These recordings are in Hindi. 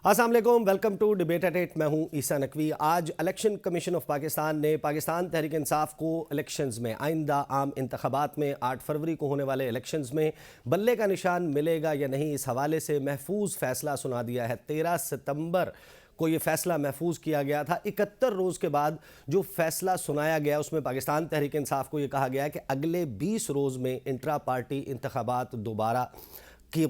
अस्सलाम वालेकुम, वेलकम टू डिबेट एट 8। मैं हूं ईसा नकवी। आज इलेक्शन कमीशन ऑफ पाकिस्तान ने पाकिस्तान तहरीक इंसाफ को इलेक्शंस में आइंदा आम इंतखाबात में 8 फरवरी को होने वाले इलेक्शंस में बल्ले का निशान मिलेगा या नहीं, इस हवाले से महफूज फैसला सुना दिया है। 13 सितंबर को ये फैसला महफूज किया गया था। 71 रोज़ के बाद जो फैसला सुनाया गया उसमें पाकिस्तान तहरीक इंसाफ को ये कहा गया कि अगले 20 रोज़ में इंट्रा पार्टी इंतखाबात दोबारा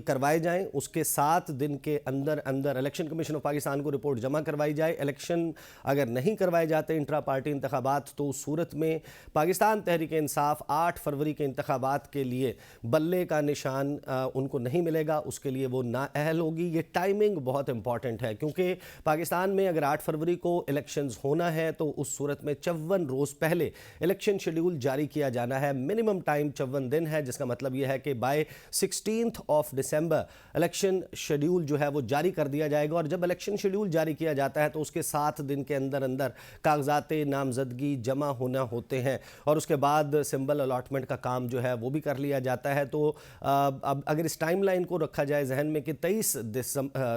करवाए जाएं। उसके 7 दिन के अंदर अंदर इलेक्शन कमीशन ऑफ पाकिस्तान को रिपोर्ट जमा करवाई जाए। इलेक्शन अगर नहीं करवाए जाते इंट्रा पार्टी इंतखाबात, तो उस सूरत में पाकिस्तान तहरीक इंसाफ 8 फरवरी के इंतखाबात के लिए बल्ले का निशान उनको नहीं मिलेगा, उसके लिए वो नाअहल होगी। ये टाइमिंग बहुत इंपॉर्टेंट है क्योंकि पाकिस्तान में अगर 8 फरवरी को इलेक्शंस होना है तो उस सूरत में 54 रोज़ पहले इलेक्शन शेड्यूल जारी किया जाना है। मिनिमम टाइम 54 दिन है, जिसका मतलब यह है कि by 16 of December election schedule जो है वो जारी कर दिया जाएगा। और जब इलेक्शन शेड्यूल जारी किया जाता है तो उसके 7 दिन के अंदर अंदर कागजात नामजदगी जमा होना होते हैं और उसके बाद सिंबल अलॉटमेंट का काम जो है वो भी कर लिया जाता है। तो अब अगर इस टाइमलाइन को रखा जाए जहन में कि 23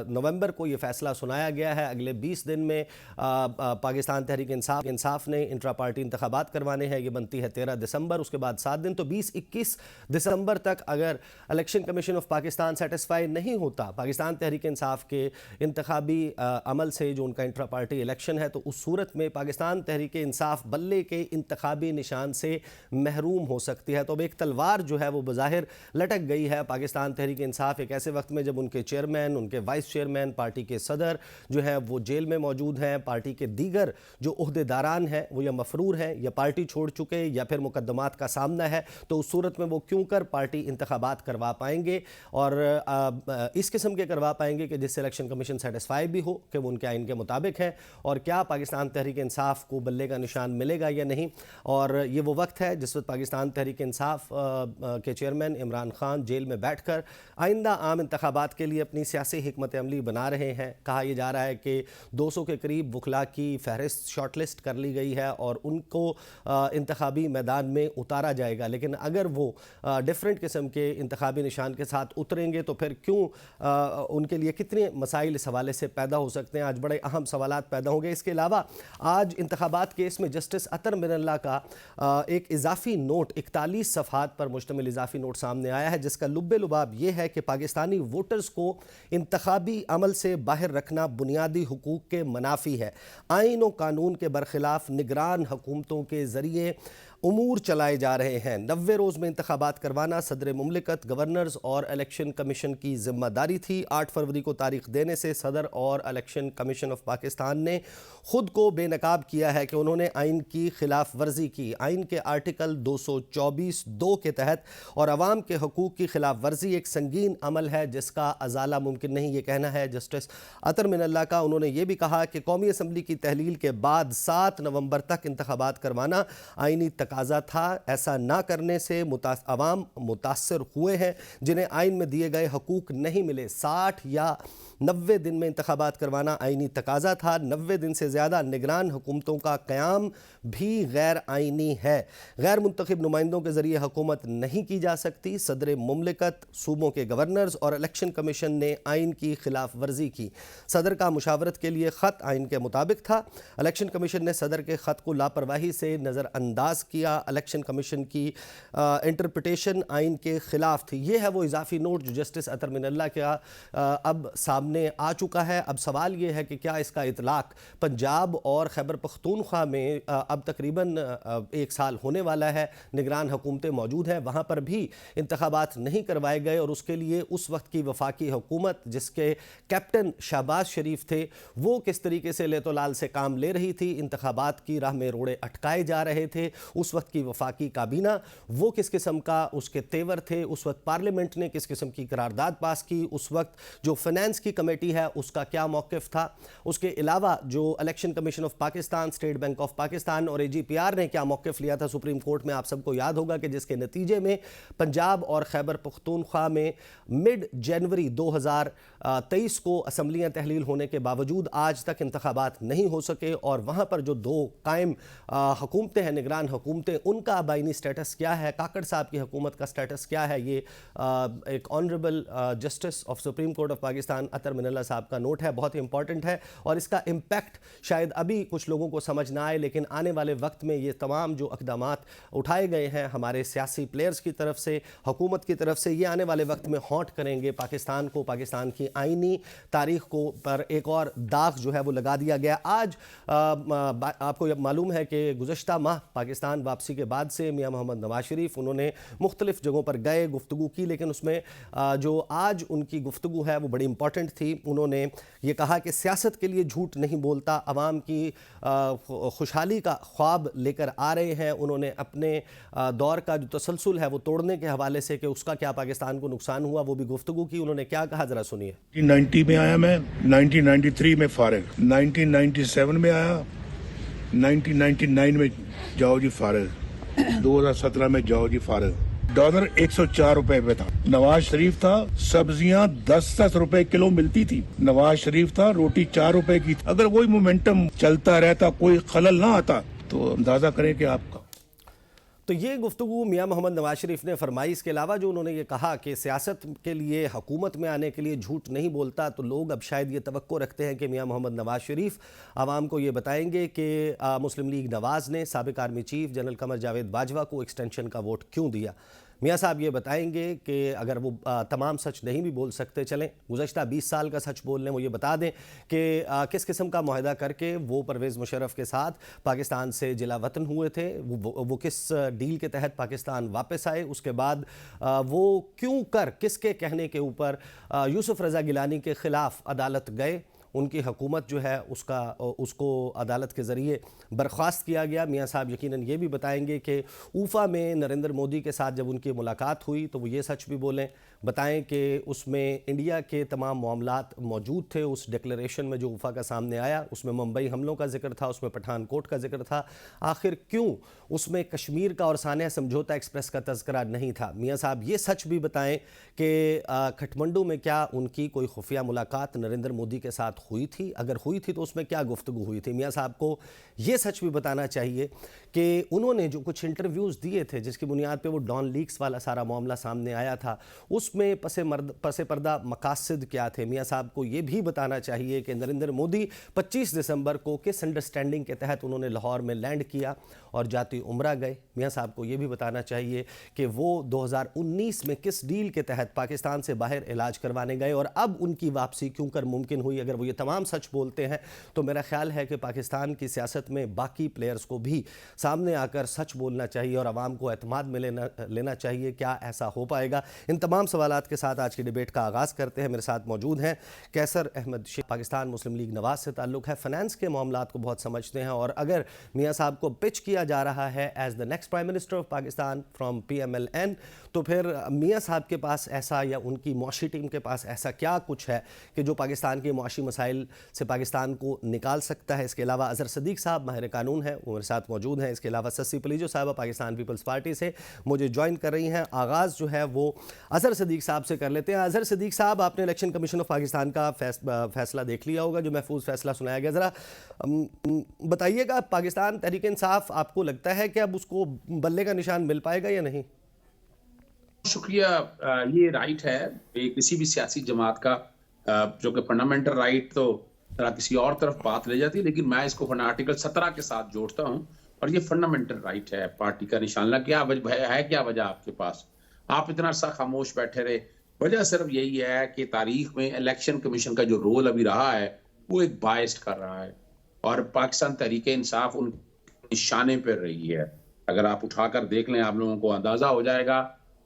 नवंबर को ये फैसला सुनाया गया है, अगले 20 दिन में पाकिस्तान तहरीक इंसाफ ने इंट्रा पार्टी इंतखाबात करवाने हैं। ये बनती है 13 दिसंबर, उसके बाद 7 दिन, तो 20-21 दिसंबर तक अगर election commission of Pakistan satisfy नहीं होता पाकिस्तान तहरीक इंसाफ के इंतखाबी अमल से, जो उनका इंट्रा पार्टी इलेक्शन है, तो उस सूरत में पाकिस्तान तहरीक इंसाफ बल्ले के इंतखाबी निशान से महरूम हो सकती है। तो अब एक तलवार जो है वो बज़ाहिर लटक गई है पाकिस्तान तहरीक इंसाफ एक ऐसे वक्त में जब उनके चेयरमैन, उनके वाइस चेयरमैन, पार्टी के सदर जो है वो जेल में मौजूद हैं। पार्टी के दीगर जो ओहदेदारान हैं वो या मफरूर हैं या पार्टी छोड़ चुके या फिर मुकदमात का सामना है। तो उस सूरत में वो क्यों कर पार्टी इंतखाबात करवा पाएंगे और इस किस्म के करवा पाएंगे कि जिससे इलेक्शन कमीशन सेटिस्फाई भी हो कि वो उनके आइन के मुताबिक है, और क्या पाकिस्तान तहरीक इंसाफ को बल्ले का निशान मिलेगा या नहीं। और ये वो वक्त है जिस वक्त पाकिस्तान तहरीक इंसाफ के चेयरमैन इमरान खान जेल में बैठकर आइंदा आम इंतखाबात के लिए अपनी सियासी हिकमत अमली बना रहे हैं। कहा यह जा रहा है कि 200 के करीब वकला की फहरिस्त शॉर्टलिस्ट कर ली गई है और उनको इंतखाबी मैदान में उतारा जाएगा। लेकिन अगर वो डिफरेंट किस्म के इंतखाबी निशान के साथ उतरेंगे तो फिर क्यों उनके लिए कितने मसाइल इस हवाले से पैदा हो सकते हैं। आज बड़े अहम सवालात पैदा होंगे। इसके अलावा आज इंतखाबात केस में जस्टिस अतर मिनल्ला का एक इजाफी नोट 41 सफ़हात पर मुश्तमिल इजाफी नोट सामने आया है, जिसका लुब्बे लुबाब ये है कि पाकिस्तानी वोटर्स को इंतखाबी अमल से बाहर रखना बुनियादी हुकूक के मनाफी है। आइन और कानून के बरखिलाफ निगरान हुकूमतों के ज़रिए उमूर चलाए जा रहे हैं। 90 रोज़ में इंतखाबात करवाना सदर मुमलिकत, गवर्नर्स और इलेक्शन कमीशन की जिम्मेदारी थी। 8 फरवरी को तारीख देने से सदर और इलेक्शन कमीशन ऑफ पाकिस्तान ने ख़ुद को बेनकाब किया है कि उन्होंने आइन की खिलाफ वर्जी की। आइन के आर्टिकल 224(2) के तहत और अवाम के हकूक़ की खिलाफ वर्जी एक संगीन अमल है जिसका अजाला मुमकिन नहीं, ये कहना है जस्टिस अतर मिनल्ला का। उन्होंने ये भी कहा कि कौमी असम्बली की तहलील के बाद 7 नवंबर तक इंतखाबात करवाना आइनी तकाजा था। ऐसा ना करने से अवाम मुतासर हुए हैं जिन्हें आइन में दिए गए हकूक़ नहीं मिले। 60 या 90 दिन में इंतखाबात करवाना आइनी तकाजा था। 90 दिन से ज़्यादा निगरान हुकूमतों का क़याम भी गैर आइनी है। गैर मुंतखब नुमाइंदों के ज़रिए हुकूमत नहीं की जा सकती। सदर मुमलिकत, सूबों के गवर्नर्स और इलेक्शन कमीशन ने आइन की खिलाफ वर्जी की। सदर का मुशावरत के लिए ख़त आइन के मुताबिक था। इलेक्शन कमीशन ने सदर के ख़त को लापरवाही से नज़रअंदाज किया। इलेक्शन कमीशन की इंटरप्रिटेशन आइन के ख़िलाफ़ थी। ये है वो इजाफी नोट जो जस्टिस अतर मिनल्ला का अब सामने आ चुका है। अब सवाल ये है कि क्या इसका इतलाक़ पंजाब और खैबर पख्तूनख्वा में अब तकरीबन 1 साल होने वाला है, निगरान हुकूमतें मौजूद हैं, वहाँ पर भी इंतखाबात नहीं करवाए गए और उसके लिए उस वक्त की वफाकी हुकूमत जिसके कैप्टन शहबाज शरीफ थे वो किस तरीके से लेतोलाल से काम ले रही थी। इंतखाबात की राह में रोड़े अटकाए जा रहे थे। उस वक्त की वफाकी काबीना वो किस किस्म का उसके तेवर थे, उस वक्त पार्लियामेंट ने किस किस्म की करारदाद पास की, उस वक्त जो फाइनेंस की कमेटी है उसका क्या मौक़िफ़ था, उसके अलावा जो election commission of Pakistan, state bank of Pakistan और AGPR ने क्या मौक़िफ़ लिया था सुप्रीम कोर्ट में। आप सबको याद होगा कि जिसके नतीजे में पंजाब और खैबर पख्तूनख्वा में मिड जनवरी 2023 को असम्बलियाँ तहलील होने के बावजूद आज तक इंतखाबात नहीं हो सके और वहाँ पर जो 2 कायम हुकूमतें हैं, निगरान हुकूमतें, उनका आबाइनी स्टेटस क्या है, काकड़ साहब की हुकूमत का स्टेटस क्या है, ये एक एक honourable justice of supreme court of Pakistan Athar Minallah साहब का नोट है, बहुत ही इंपॉर्टेंट है और इसका इम्पैक्ट शायद अभी कुछ लोगों को समझ ना आए, लेकिन आने वाले वक्त में ये तमाम जो इक़दामात उठाए गए हैं हमारे सियासी प्लेयर्स की तरफ से, हुकूमत की तरफ से, ये आने वाले वक्त में हॉन्ट करेंगे पाकिस्तान को, पाकिस्तान की आईनी तारीख को पर एक और दाग जो है वो लगा दिया गया। आज आपको मालूम है कि गुज़श्ता माह पाकिस्तान वापसी के बाद से मियां मोहम्मद नवाज शरीफ उन्होंने मुख्तलिफ जगहों पर गए, गुफ्तगू की, लेकिन उसमें जो आज उनकी गुफ्तगू है वो बड़ी इंपॉर्टेंट थी। उन्होंने ये कहा कि सियासत के लिए झूठ नहीं बोलता, अवाम की खुशहाली का ख्वाब लेकर आ रहे हैं। उन्होंने अपने दौर का जो तसलसल है वो तोड़ने के हवाले से कि उसका क्या पाकिस्तान को नुकसान हुआ वो भी गुफ्तगू की। उन्होंने क्या कहा ज़रा सुनिए। 1990 में आया मैं, 1993 में फारिग, 1997 में आया, 1999 में जाओ जी फारिग, 2017 में जाओ जी फारिग। डॉलर 104 रुपए पे था। नवाज शरीफ था, सब्जियां 10-10 रुपए किलो मिलती थी। नवाज शरीफ था, रोटी 4 रुपए की। अगर वही मोमेंटम चलता रहता, कोई खलल ना आता, तो अंदाजा करें कि आपका। तो ये गुफ्तगू मियां मोहम्मद नवाज शरीफ ने फरमाई। इसके अलावा जो उन्होंने ये कहा कि सियासत के लिए, हुकूमत में आने के लिए झूठ नहीं बोलता, तो लोग अब शायद ये तवक्को रखते हैं कि मियां मोहम्मद नवाज शरीफ आवाम को ये बताएंगे कि मुस्लिम लीग नवाज़ ने साबिक army chief general Qamar Javed Bajwa को एक्सटेंशन का वोट क्यों दिया। मियां साहब ये बताएंगे कि अगर वो तमाम सच नहीं भी बोल सकते, चलें गुज़श्ता 20 साल का सच बोल लें, वो ये बता दें कि किस किस्म का मुआहदा करके वो परवेज़ मुशर्रफ के साथ पाकिस्तान से जिला वतन हुए थे, वो किस डील के तहत पाकिस्तान वापस आए, उसके बाद वो क्यों कर, किसके कहने के ऊपर यूसुफ रज़ा गिलानी के ख़िलाफ़ अदालत गए, उनकी हुकूमत जो है उसको अदालत के ज़रिए बर्खास्त किया गया। मियां साहब यकीनन ये भी बताएंगे कि ऊफ़ा में नरेंद्र मोदी के साथ जब उनकी मुलाकात हुई तो वो ये सच भी बोलें, बताएं कि उसमें इंडिया के तमाम मामलात मौजूद थे। उस डिक्लेरेशन में जो ऊफ़ा का सामने आया उसमें मुंबई हमलों का जिक्र था, उसमें पठानकोट का जिक्र था, आखिर क्यों उसमें कश्मीर का और सानिया समझौता एक्सप्रेस का तज़किरा नहीं था। मियां साहब ये सच भी बताएं कि खटमंडू में क्या उनकी कोई खुफिया मुलाकात नरेंद्र मोदी के साथ हुई थी, अगर हुई थी तो उसमें क्या गुफ्तगू हुई थी। मियां साहब को ये सच भी बताना चाहिए कि उन्होंने जो कुछ इंटरव्यूज़ दिए थे जिसकी बुनियाद पे वो डॉन लीक्स वाला सारा मामला सामने आया था, उसमें पसे पर्दा मकासद क्या थे। मियां साहब को ये भी बताना चाहिए कि नरेंद्र मोदी 25 दिसंबर को किस अंडरस्टैंडिंग के तहत उन्होंने लाहौर में लैंड किया और जाती उम्रा गए। मियां साहब को ये भी बताना चाहिए कि वो 2019 में किस डील के तहत पाकिस्तान से बाहर इलाज करवाने गए और अब उनकी वापसी क्यों कर मुमकिन हुई। अगर वो ये तमाम सच बोलते हैं तो मेरा ख्याल है कि पाकिस्तान की सियासत में बाकी प्लेयर्स को भी सामने आकर सच बोलना चाहिए और आवाम को एतमाद में लेना चाहिए। क्या ऐसा हो पाएगा? इन तमाम सवालात के साथ आज की डिबेट का आगाज़ करते हैं। मेरे साथ मौजूद हैं कैसर अहमद शेख, पाकिस्तान मुस्लिम लीग नवाज़ से ताल्लुक़ है, फाइनेंस के मामलात को बहुत समझते हैं और अगर मियां साहब को पिच किया जा रहा है as the next prime minister of Pakistan from PMLN, तो फिर मियां साहब के पास ऐसा या उनकी मुआशी टीम के पास ऐसा क्या कुछ है कि जो पाकिस्तान के मुआशी मसाइल से पाकिस्तान को निकाल सकता है। इसके अलावा अज़हर सदीक़ साहब माहिर कानून हैं, वो मेरे साथ मौजूद हैं। इसके अलावा सस्सी पलीजो साहबा पाकिस्तान पीपल्स पार्टी से मुझे ज्वाइन कर रही हैं। आगाज़ जो है वो अज़हर सदीक़ साहब से कर लेते हैं। अज़हर सदीक़ साहब, आपने इलेक्शन कमीशन ऑफ पाकिस्तान का फैसला देख लिया होगा, जो महफूज फैसला सुनाया गया, ज़रा बताइएगा पाकिस्तान तहरीक इंसाफ आपको लगता है कि अब उसको बल्ले का निशान मिल पाएगा या नहीं? शुक्रिया। ये राइट है किसी भी सियासी जमात का, जो कि फंडामेंटल राइट तो किसी और तरफ बात ले जाती है, लेकिन मैं इसको आर्टिकल 17 के साथ जोड़ता हूं और ये फंडामेंटल राइट है। पार्टी का निशान क्या है, क्या वजह आपके पास, आप इतना अर्सा खामोश बैठे रहे? वजह सिर्फ यही है कि तारीख में इलेक्शन कमीशन का जो रोल अभी रहा है वो एक बायस्ड कर रहा है और पाकिस्तान तहरीक इंसाफ उन निशाने पर रही है। अगर आप उठाकर देख लें, आप लोगों को अंदाजा हो जाएगा।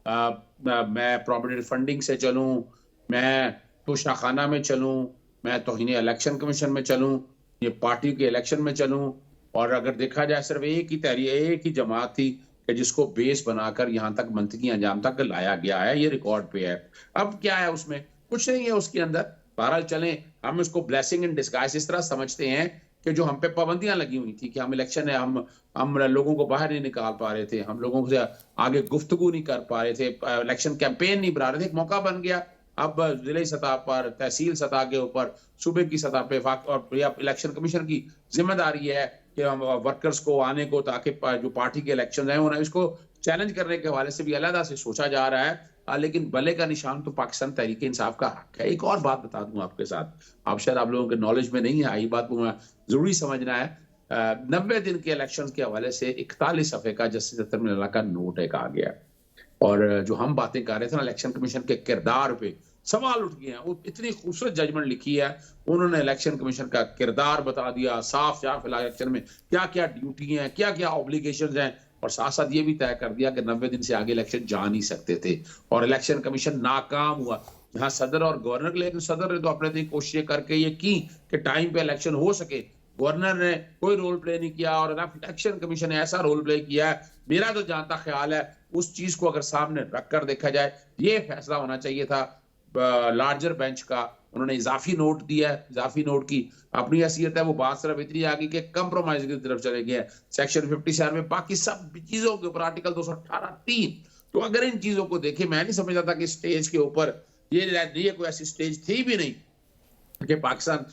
मैं प्रॉपर्टी फंडिंग से चलूं, मैं तोशाखाना में चलूं, मैं तौहीन इलेक्शन कमीशन में चलूं, ये पार्टी के इलेक्शन में चलूं, और अगर देखा जाए सिर्फ एक ही जमात थी कि जिसको बेस बनाकर यहाँ तक मंतकी अंजाम तक लाया गया है, ये रिकॉर्ड पे है। अब क्या है उसमें? कुछ नहीं है उसके अंदर। बहरहाल चलें, हम इसको ब्लेसिंग इन डिस्गाइज इस तरह समझते हैं कि जो हम पे पाबंदियां लगी हुई थी कि हम इलेक्शन है, हम लोगों को बाहर नहीं निकाल पा रहे थे, हम लोगों से आगे गुफ्तगू नहीं कर पा रहे थे, इलेक्शन कैंपेन नहीं बना रहे थे, एक मौका बन गया। अब जिले सतह पर, तहसील सतह के ऊपर, सूबे की सतह पे और इलेक्शन कमीशन की जिम्मेदारी है कि हम वर्कर्स को आने को, ताकि जो पार्टी के इलेक्शन है उन्हें इसको चैलेंज करने के हवाले से भी अलहदा से सोचा जा रहा है। लेकिन बल्ले का निशान तो पाकिस्तान तहरीक इंसाफ का हक है। एक और बात बता दूं आपके साथ, आप शायद आप लोगों के नॉलेज में नहीं है, आई बात को जरूरी समझना है। 90 दिन के इलेक्शन के हवाले से 41 सफ़े का जस्टिस अतर मिनल्ला का नोट एक आ गया, और जो हम बातें कर रहे थे ना इलेक्शन कमीशन के किरदार पे, सवाल उठ गए हैं। वो इतनी खूबसूरत जजमेंट लिखी है उन्होंने, इलेक्शन कमीशन का किरदार बता दिया साफ साफ, इलेक्शन में क्या क्या ड्यूटी हैं, क्या क्या ऑब्लिगेशंस हैं, और साथ साथ ये भी तय कर दिया कि 90 दिन से आगे इलेक्शन जा नहीं सकते थे, और इलेक्शन कमीशन नाकाम हुआ। यहाँ सदर और गवर्नर, लेकिन सदर ने तो अपने तरीके कोशिशें करके ये की कि टाइम पे इलेक्शन हो सके, गवर्नर ने कोई रोल प्ले नहीं किया, और इलेक्शन कमीशन ने ऐसा रोल प्ले किया है। मेरा तो जानता ख्याल है उस चीज को अगर सामने रखकर देखा जाए, ये फैसला होना चाहिए था लार्जर बेंच का। उन्होंने इजाफी नोट दिया है, इजाफी नोट की अपनी हैसियत है, वो बात सिर्फ इतनी आ गई कि कंप्रोमाइज की तरफ चले गए सेक्शन 57 में, बाकी सब चीजों के ऊपर आर्टिकल 218(3). तो अगर इन चीजों को देखे, मैं नहीं समझता था कि स्टेज के ऊपर ये कोई ऐसी स्टेज थी भी नहीं कि पाकिस्तान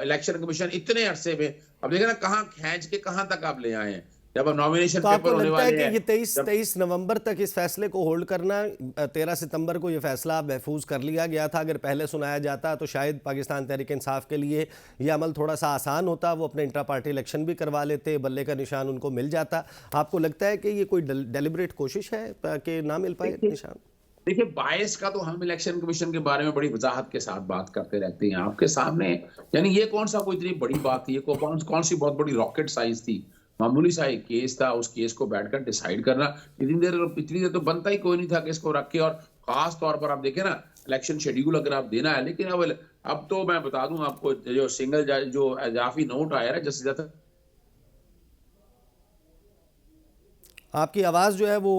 इलेक्शन कमीशन इतने अरसे में, अब देखिए ना कहां खींच के कहां तक आप ले आए हैं। जब अब नॉमिनेशन तो आपको पेपर होने लगता है वाले कि हैं, ये 23 नवंबर तक इस फैसले को होल्ड करना, 13 सितंबर को ये फैसला महफूज कर लिया गया था, अगर पहले सुनाया जाता तो शायद पाकिस्तान तहरीक इंसाफ के लिए ये अमल थोड़ा सा आसान होता, वो अपने इंट्रा पार्टी इलेक्शन भी करवा लेते, बल्ले का निशान उनको मिल जाता। आपको लगता है कि ये कोई डेलिब्रेट कोशिश है कि ना मिल पाए निशान? देखिए, बायस का तो हम इलेक्शन कमीशन के बारे में बड़ी वजाहत के साथ बात करते रहते हैं आपके सामने, यानी ये कौन सा कोई इतनी बड़ी बात थी, ये कौन सी बहुत बड़ी रॉकेट साइंस थी, मामूली सा एक केस था, उस केस को बैठकर डिसाइड करना इतनी देर तो बनता ही कोई नहीं था कि इसको रख के। और खास तौर पर आप देखें ना, इलेक्शन शेड्यूल अगर आप देना है, लेकिन अब तो मैं बता दूं आपको, जो सिंगल जो इजाफी नोट आया है जस्टिस, आपकी आवाज़ जो है वो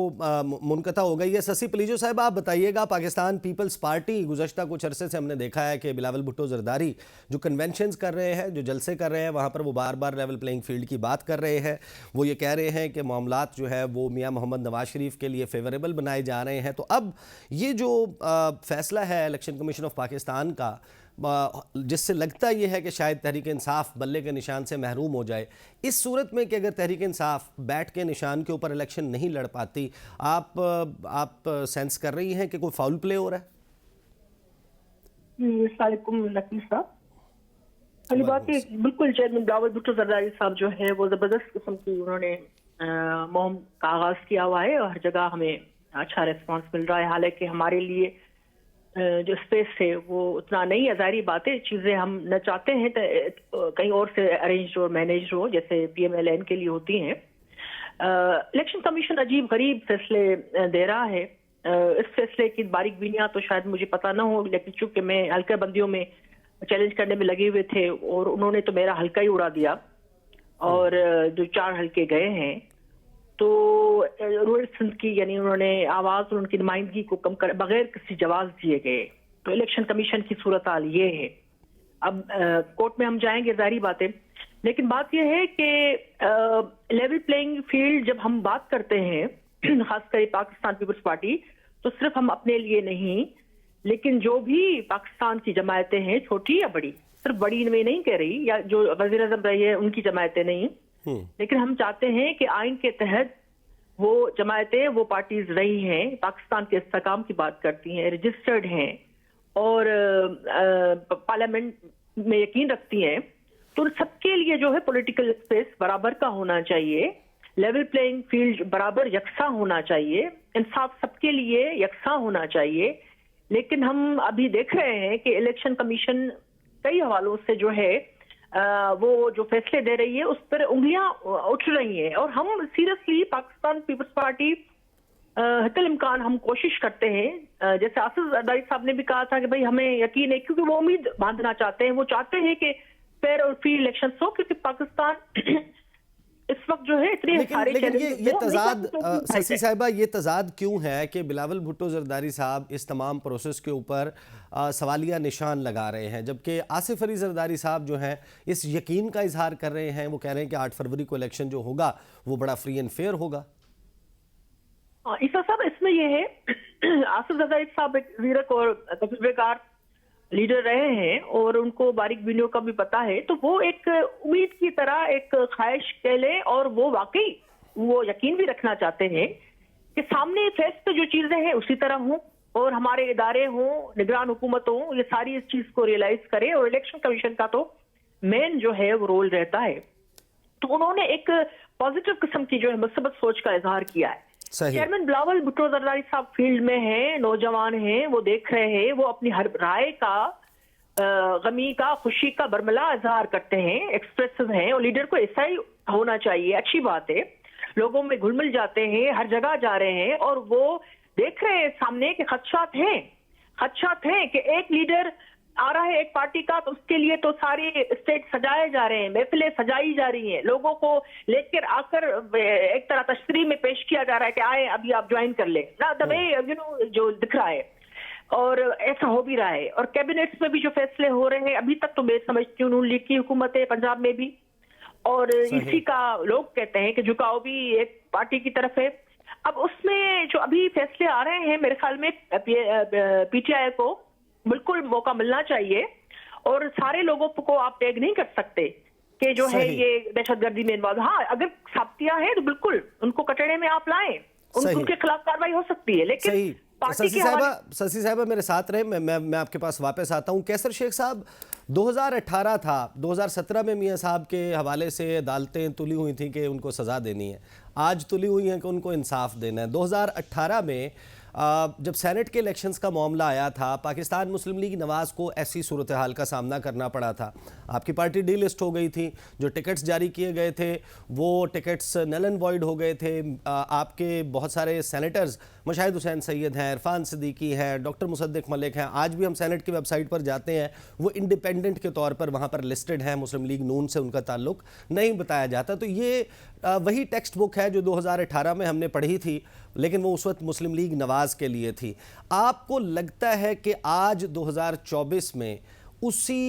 मुनक़ता हो गई है। शशि पलीजो साहब, आप बताइएगा, पाकिस्तान पीपल्स पार्टी गुज़श्ता कुछ अरसे से हमने देखा है कि बिलावल भुट्टो ज़रदारी जो कन्वेंशंस कर रहे हैं, जो जलसे कर रहे हैं, वहाँ पर वो बार बार लेवल प्लेइंग फील्ड की बात कर रहे हैं। वो ये कह रहे हैं कि मामलात जो है वो मियाँ मोहम्मद नवाज शरीफ के लिए फेवरेबल बनाए जा रहे हैं। तो अब ये जो फैसला है इलेक्शन कमीशन ऑफ पाकिस्तान का, जिससे लगता ये है कि शायद तहरीक इंसाफ बल्ले के निशान से महरूम हो जाए, इस सूरत में कि अगर तहरीक इंसाफ बैठ के निशान के ऊपर इलेक्शन नहीं लड़ पाती, आप सेंस कर रही हैं कि कोई फाउल प्ले हो रहा है? नकीस साहब, पहली बात है बिल्कुल चेयरमैन बिलावल भुट्टो ज़रदारी साहब जो है वो जबरदस्त किस्म की उन्होंने मुहिम का आगाज किया हुआ है, और हर जगह हमें अच्छा रिस्पांस मिल रहा है। हालांकि हमारे लिए जो स्पेस है वो उतना नहीं है, ज़ाहिर बात है, चीज़ें हम न चाहते हैं तो कहीं और से अरेंज और मैनेज हो, जैसे PMLN के लिए होती हैं। इलेक्शन कमीशन अजीब गरीब फैसले दे रहा है। इस फैसले की बारीक बीनियां तो शायद मुझे पता ना हो, लेकिन चूंकि मैं हल्का बंदियों में चैलेंज करने में लगे हुए थे, और उन्होंने तो मेरा हल्का ही उड़ा दिया, और जो 4 हल्के गए हैं, तो रूरल सिंध की यानी उन्होंने आवाज और उनकी नुमाइंदगी को कम कर बगैर किसी जवाब दिए गए। तो इलेक्शन कमीशन की सूरत हाल ये है। अब कोर्ट में हम जाएंगे, जाहिर बात है, लेकिन बात यह है कि लेवल प्लेइंग फील्ड जब हम बात करते हैं, खासकर पाकिस्तान पीपल्स पार्टी, तो सिर्फ हम अपने लिए नहीं, लेकिन जो भी पाकिस्तान की जमायतें हैं, छोटी या बड़ी, सिर्फ बड़ी में नहीं कह रही, या जो वज़ीर आज़म रही है उनकी जमायतें नहीं, लेकिन हम चाहते हैं कि आइन के तहत वो जमायतें, वो पार्टीज रही हैं, पाकिस्तान के इस्तेकाम की बात करती हैं, रजिस्टर्ड हैं, और पार्लियामेंट में यकीन रखती हैं, तो सबके लिए जो है पॉलिटिकल स्पेस बराबर का होना चाहिए, लेवल प्लेइंग फील्ड बराबर यकसा होना चाहिए, इंसाफ सबके लिए यकसा होना चाहिए। लेकिन हम अभी देख रहे हैं कि इलेक्शन कमीशन कई हवालों से जो है वो जो फैसले दे रही है उस पर उंगलियां उठ रही हैं, और हम सीरियसली पाकिस्तान पीपल्स पार्टी हतल इम्कान हम कोशिश करते हैं, जैसे आसिफ ज़रदारी साहब ने भी कहा था कि भाई हमें यकीन है, क्योंकि वो उम्मीद बांधना चाहते हैं, वो चाहते हैं कि फेयर और फ्री इलेक्शन हो, क्योंकि पाकिस्तान इस वक्त जो है इतने सारे लेकिन ये तजाद, शशि साहिबा, ये तजाद क्यों है कि बिलावल भुट्टो ज़रदारी साहब इस तमाम प्रोसेस के ऊपर सवालिया निशान लगा रहे हैं, जबकि आसिफ अली ज़रदारी साहब जो हैं इस यकीन का इजहार कर रहे हैं, वो कह रहे हैं कि 8 फरवरी को इलेक्शन जो होगा वो बड़ा फ्री एंड फेयर होगा? ईसा साहब, इसमें यह है, आसिफ ज़रदारी साहब एक ज़ीरक और तजुर्बेकार लीडर रहे हैं, और उनको बारीक बीनियों का भी पता है, तो वो एक उम्मीद की तरह एक ख्वाहिश कह लें, और वो वाकई वो यकीन भी रखना चाहते हैं कि सामने फेस पे जो चीजें हैं उसी तरह हों और हमारे इदारे हों, निगरान हुकूमत हो, ये सारी इस चीज को रियलाइज करे। और इलेक्शन कमीशन का तो मेन जो है वो रोल रहता है। तो उन्होंने एक पॉजिटिव किस्म की जो है मुस्बत सोच का इजहार किया है। चेयरमैन बिलावल भुट्टो जरदारी साहब फील्ड में हैं, नौजवान हैं, वो देख रहे हैं, वो अपनी हर राय का, गमी का, खुशी का बरमला इजहार करते हैं, एक्सप्रेसिव हैं। और लीडर को ऐसा ही होना चाहिए, अच्छी बात है। लोगों में घुल मिल जाते हैं, हर जगह जा रहे हैं और वो देख रहे हैं सामने के खदशात हैं कि एक लीडर आ रहा है एक पार्टी का, तो उसके लिए तो सारे स्टेज सजाए जा रहे हैं, महफिलें सजाई जा रही हैं, लोगों को लेकर आकर एक तरह तशरीह में पेश किया जा रहा है कि आए अभी आप ज्वाइन कर ले ना, दबे जो दिख रहा है। और ऐसा हो भी रहा है। और कैबिनेट्स में भी जो फैसले हो रहे हैं, अभी तक तो मैं समझती हूँ नून लीग की हुकूमत है पंजाब में भी, और इसी का लोग कहते हैं कि झुकाव भी एक पार्टी की तरफ है। अब उसमें जो अभी फैसले आ रहे हैं, मेरे ख्याल में पीटीआई को बिल्कुल मौका मिलना चाहिए। और सारे लोगों को आप टैग नहीं कर सकते कि जो है ये दहशतगर्दी में इन्वॉल्व। हाँ, अगर साबितियां हैं तो बिल्कुल उनको कटड़े में आप लाएं, उनके खिलाफ कार्रवाई हो सकती है। लेकिन शशि साहबा मेरे साथ रहे, मैं आपके पास वापस आता हूं। कैसर शेख साहब, 2018 था, 2017 में मियां साहब के हवाले से अदालतें तुली हुई थी कि उनको सज़ा देनी है, आज तुली हुई हैं कि उनको इंसाफ देना है। 2018 में जब सेनेट के इलेक्शंस का मामला आया था, पाकिस्तान मुस्लिम लीग नवाज़ को ऐसी सूरत हाल का सामना करना पड़ा था। आपकी पार्टी डीलिस्ट हो गई थी, जो टिकट्स जारी किए गए थे वो टिकट्स नल एंड वॉइड हो गए थे। आपके बहुत सारे सेनेटर्स, मुशाहिद हुसैन सैयद हैं, इरफान सिद्दीकी हैं, डॉक्टर मुसद्दिक मलिक हैं, आज भी हम सेनेट की वेबसाइट पर जाते हैं, वो इंडिपेंडेंट के तौर पर वहाँ पर लिस्टेड हैं, मुस्लिम लीग नून से उनका ताल्लुक नहीं बताया जाता। तो ये वही टेक्स्ट बुक है जो 2018 में हमने पढ़ी थी, लेकिन वो उस वक्त मुस्लिम लीग नवाज़ के लिए थी। आपको लगता है कि आज 2024 में उसी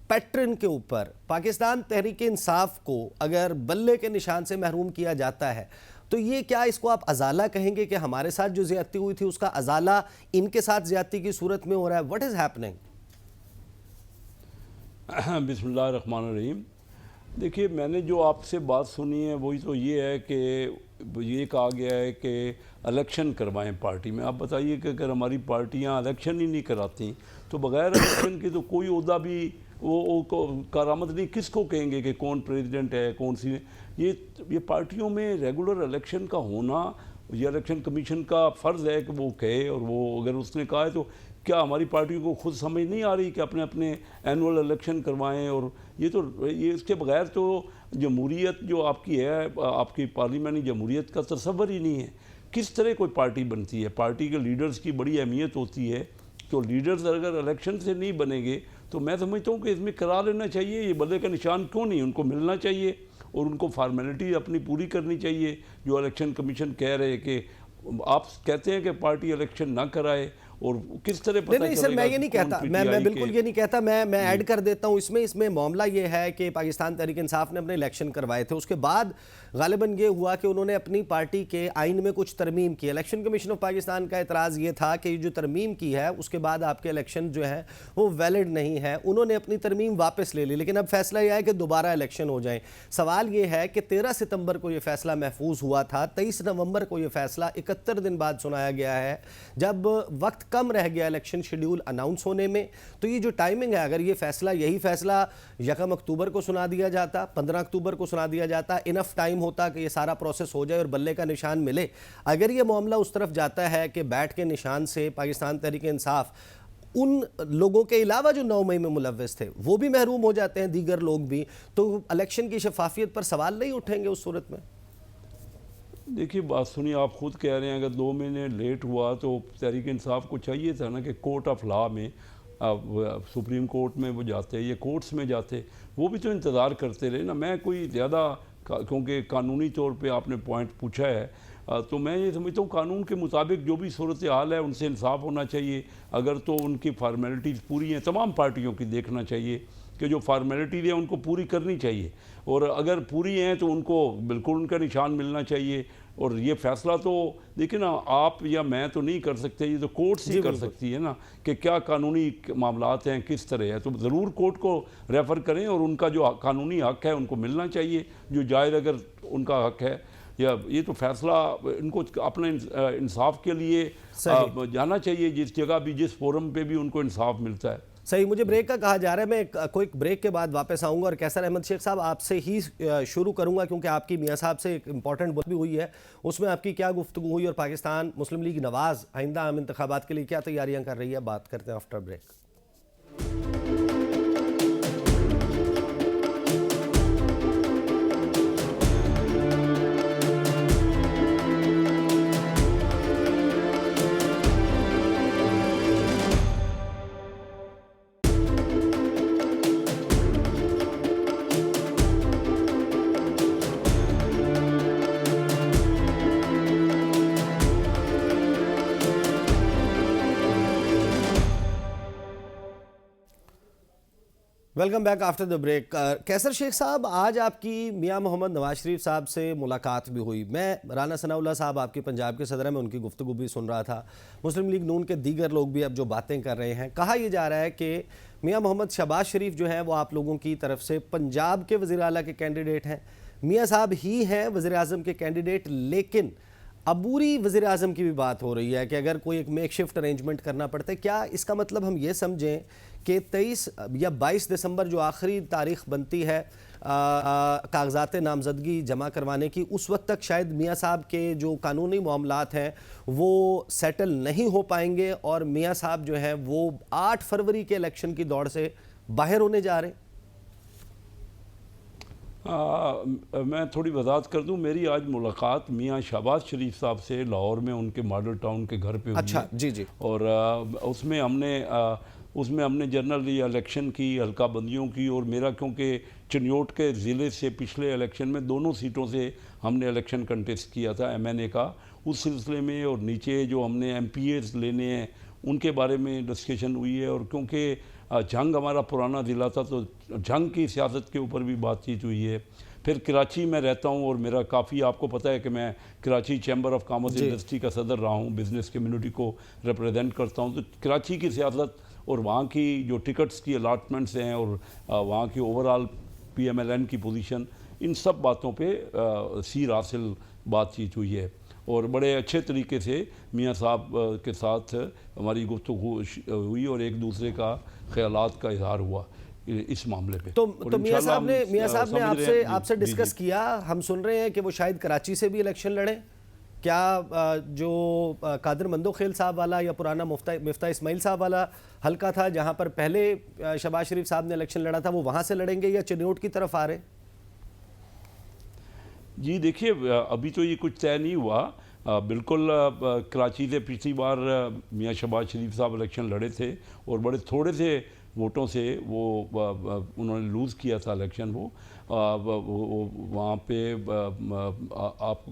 पैटर्न के ऊपर पाकिस्तान तहरीक इंसाफ को अगर बल्ले के निशान से महरूम किया जाता है, तो ये क्या इसको आप अजाला कहेंगे कि हमारे साथ जो ज्यादती हुई थी उसका अजाला इनके साथ ज्यादती की सूरत में हो रहा है? What is happening? बिस्मिल्लाहिर्रहमानिर्रहीम। देखिए, मैंने जो आपसे बात सुनी है वही तो ये है कि ये कहा गया है कि इलेक्शन करवाएं पार्टी में। आप बताइए कि अगर हमारी पार्टियां इलेक्शन ही नहीं कराती तो बग़ैर इलेक्शन के तो कोई ओहदा भी वो कारामद नहीं। किसको कहेंगे कि कौन प्रेसिडेंट है, कौन सी? ये पार्टियों में रेगुलर इलेक्शन का होना, ये इलेक्शन कमीशन का फ़र्ज़ है कि वो कहे। और वो अगर उसने कहा है तो क्या हमारी पार्टियों को खुद समझ नहीं आ रही कि अपने अपने एनुअल इलेक्शन करवाएं? और ये इसके बगैर तो जमहूरियत जो आपकी है, आपकी पार्लियामेंट्री जमहूरियत का तस्वर ही नहीं है। किस तरह कोई पार्टी बनती है? पार्टी के लीडर्स की बड़ी अहमियत होती है। तो लीडर्स अगर इलेक्शन से नहीं बनेंगे तो मैं समझता हूँ कि इसमें करा लेना चाहिए। ये बल्ले का निशान क्यों नहीं, उनको मिलना चाहिए और उनको फार्मेलिटी अपनी पूरी करनी चाहिए। जो इलेक्शन कमीशन कह रहे हैं कि आप कहते हैं कि पार्टी इलेक्शन ना कराए, और किस तरह पता नहीं सर, मैं ये नहीं कहता, मैं बिल्कुल ये नहीं कहता। मैं ऐड कर देता हूँ इसमें मामला ये है कि पाकिस्तान तहरीक इंसाफ ने अपने इलेक्शन करवाए थे, उसके बाद गालिबन ये हुआ कि उन्होंने अपनी पार्टी के आइन में कुछ तरमीम की। इलेक्शन कमीशन ऑफ पाकिस्तान का एतराज़ ये था कि जो तरमीम की है उसके बाद आपके इलेक्शन जो है वो वैलिड नहीं है। उन्होंने अपनी तरमीम वापस ले ली, लेकिन अब फैसला यह है कि दोबारा इलेक्शन हो जाए। सवाल ये है कि 13 सितंबर को ये फैसला महफूज हुआ था, 23 नवंबर को ये फैसला 71 दिन बाद सुनाया गया है, जब वक्त कम रह गया इलेक्शन शेड्यूल अनाउंस होने में। तो ये जो टाइमिंग है, अगर ये फैसला, यही फैसला 1 अक्टूबर को सुना दिया जाता, 15 अक्टूबर को सुना दिया जाता, इनफ टाइम होता कि ये सारा प्रोसेस हो जाए और बल्ले का निशान मिले। अगर ये मामला उस तरफ जाता है कि बैट के निशान से पाकिस्तान तहरीक इंसाफ उन लोगों के अलावा जो 9 मई में मुलव्वस थे वो भी महरूम हो जाते हैं, दीगर लोग भी, तो इलेक्शन की शफाफियत पर सवाल नहीं उठेंगे उस सूरत में? देखिए, बात सुनिए, आप खुद कह रहे हैं अगर 2 महीने लेट हुआ तो तहरीक इंसाफ को चाहिए था ना कि कोर्ट ऑफ लॉ में, सुप्रीम कोर्ट में वो जाते, ये कोर्ट्स में जाते, वो भी तो इंतज़ार करते रहे ना। मैं कोई ज़्यादा, क्योंकि कानूनी तौर पे आपने पॉइंट पूछा है, तो मैं ये समझता हूँ कानून के मुताबिक जो भी सूरत हाल है उनसे इंसाफ होना चाहिए। अगर तो उनकी फार्मेलिटीज़ पूरी हैं, तमाम पार्टियों की देखना चाहिए कि जो फार्मेलिटीज़ हैं उनको पूरी करनी चाहिए, और अगर पूरी हैं तो उनको बिल्कुल उनका निशान मिलना चाहिए। और ये फ़ैसला तो देखिए ना, आप या मैं तो नहीं कर सकते, ये तो कोर्ट से कर सकती है ना कि क्या कानूनी मामलात हैं, किस तरह है। तो ज़रूर कोर्ट को रेफ़र करें और उनका जो कानूनी हक़ है उनको मिलना चाहिए, जो जायज़ अगर उनका हक़ है। या ये तो फैसला इनको अपने इंसाफ के लिए जाना चाहिए, जिस जगह भी, जिस फोरम पे भी उनको इंसाफ मिलता है। सही। मुझे ब्रेक का कहा जा रहा है, मैं एक क्विक ब्रेक के बाद वापस आऊंगा और कैसर अहमद शेख साहब आपसे ही शुरू करूंगा, क्योंकि आपकी मियां साहब से एक इंपॉर्टेंट बात भी हुई है, उसमें आपकी क्या गुफ्तगू हुई और पाकिस्तान मुस्लिम लीग नवाज आइंदा आम इंतखाबात के लिए क्या तैयारियां कर रही है, बात करते हैं after break. Welcome back after the break. Qaiser Shaikh साहब, आज आपकी मियां मोहम्मद नवाज शरीफ साहब से मुलाकात भी हुई। मैं राना सनाउल्लाह साहब आपके पंजाब के सदर हैं, मैं उनकी गुफ्तगू भी सुन रहा था। मुस्लिम लीग नून के दीगर लोग भी अब जो बातें कर रहे हैं, कहा यह जा रहा है कि मियां मोहम्मद शहबाज शरीफ जो है वो आप लोगों की तरफ से पंजाब के वज़ीर आला के कैंडिडेट हैं, मियां साहब ही हैं वज़ीर आज़म के कैंडिडेट, लेकिन अबूरी वज़ीर आज़म की भी बात हो रही है कि अगर कोई एक मेक शिफ्ट अरेंजमेंट करना पड़ता है। क्या इसका मतलब हम ये समझें कि 23 या 22 दिसंबर जो आखिरी तारीख बनती है कागजात नामजदगी जमा करवाने की, उस वक्त तक शायद मियां साहब के जो कानूनी मामलात हैं वो सेटल नहीं हो पाएंगे और मियां साहब जो हैं वो 8 फरवरी के इलेक्शन की दौड़ से बाहर होने जा रहे हैं? मैं थोड़ी वजाहत कर दूं, मेरी आज मुलाकात मियां शहबाज शरीफ साहब से लाहौर में उनके मॉडल टाउन के घर पे हुई। अच्छा, जी जी। और उसमें हमने जनरल इलेक्शन की, हल्का बंदियों की, और मेरा क्योंकि चिन्योट के ज़िले से पिछले इलेक्शन में दोनों सीटों से हमने इलेक्शन कंटेस्ट किया था MNA का, उस सिलसिले में, और नीचे जो हमने MPAs लेने हैं उनके बारे में डिस्कशन हुई है। और क्योंकि जंग हमारा पुराना ज़िला था तो जंग की सियासत के ऊपर भी बातचीत हुई है। फिर कराची में रहता हूँ और मेरा काफ़ी, आपको पता है कि मैं Karachi chamber of commerce industry का सदर रहा हूँ, बिज़नेस कम्युनिटी को रिप्रेजेंट करता हूँ। तो कराची की सियासत और वहाँ की जो टिकट्स की अलाटमेंट्स हैं और वहाँ की ओवरऑल PMLN की पोजीशन, इन सब बातों पे सीर हासिल बातचीत हुई है और बड़े अच्छे तरीके से मियां साहब के साथ हमारी गुफ्तगू हुई और एक दूसरे का ख्यालात का इजहार हुआ इस मामले पे। तो मियां साहब ने आपसे डिस्कस किया, हम सुन रहे हैं कि वो शायद कराची से भी इलेक्शन लड़े। क्या जो कादिर मंदोखेल साहब वाला या पुराना मिफ्ता इस्माइल साहब वाला हल्का था जहां पर पहले शहबाज शरीफ साहब ने इलेक्शन लड़ा था, वो वहां से लड़ेंगे या चिन्योट की तरफ आ रहे? जी देखिए, अभी तो ये कुछ तय नहीं हुआ। बिल्कुल कराची से पिछली बार मियां शहबाज शरीफ साहब इलेक्शन लड़े थे और बड़े थोड़े से वोटों से वो उन्होंने लूज़ किया था इलेक्शन। वो वहाँ पे आप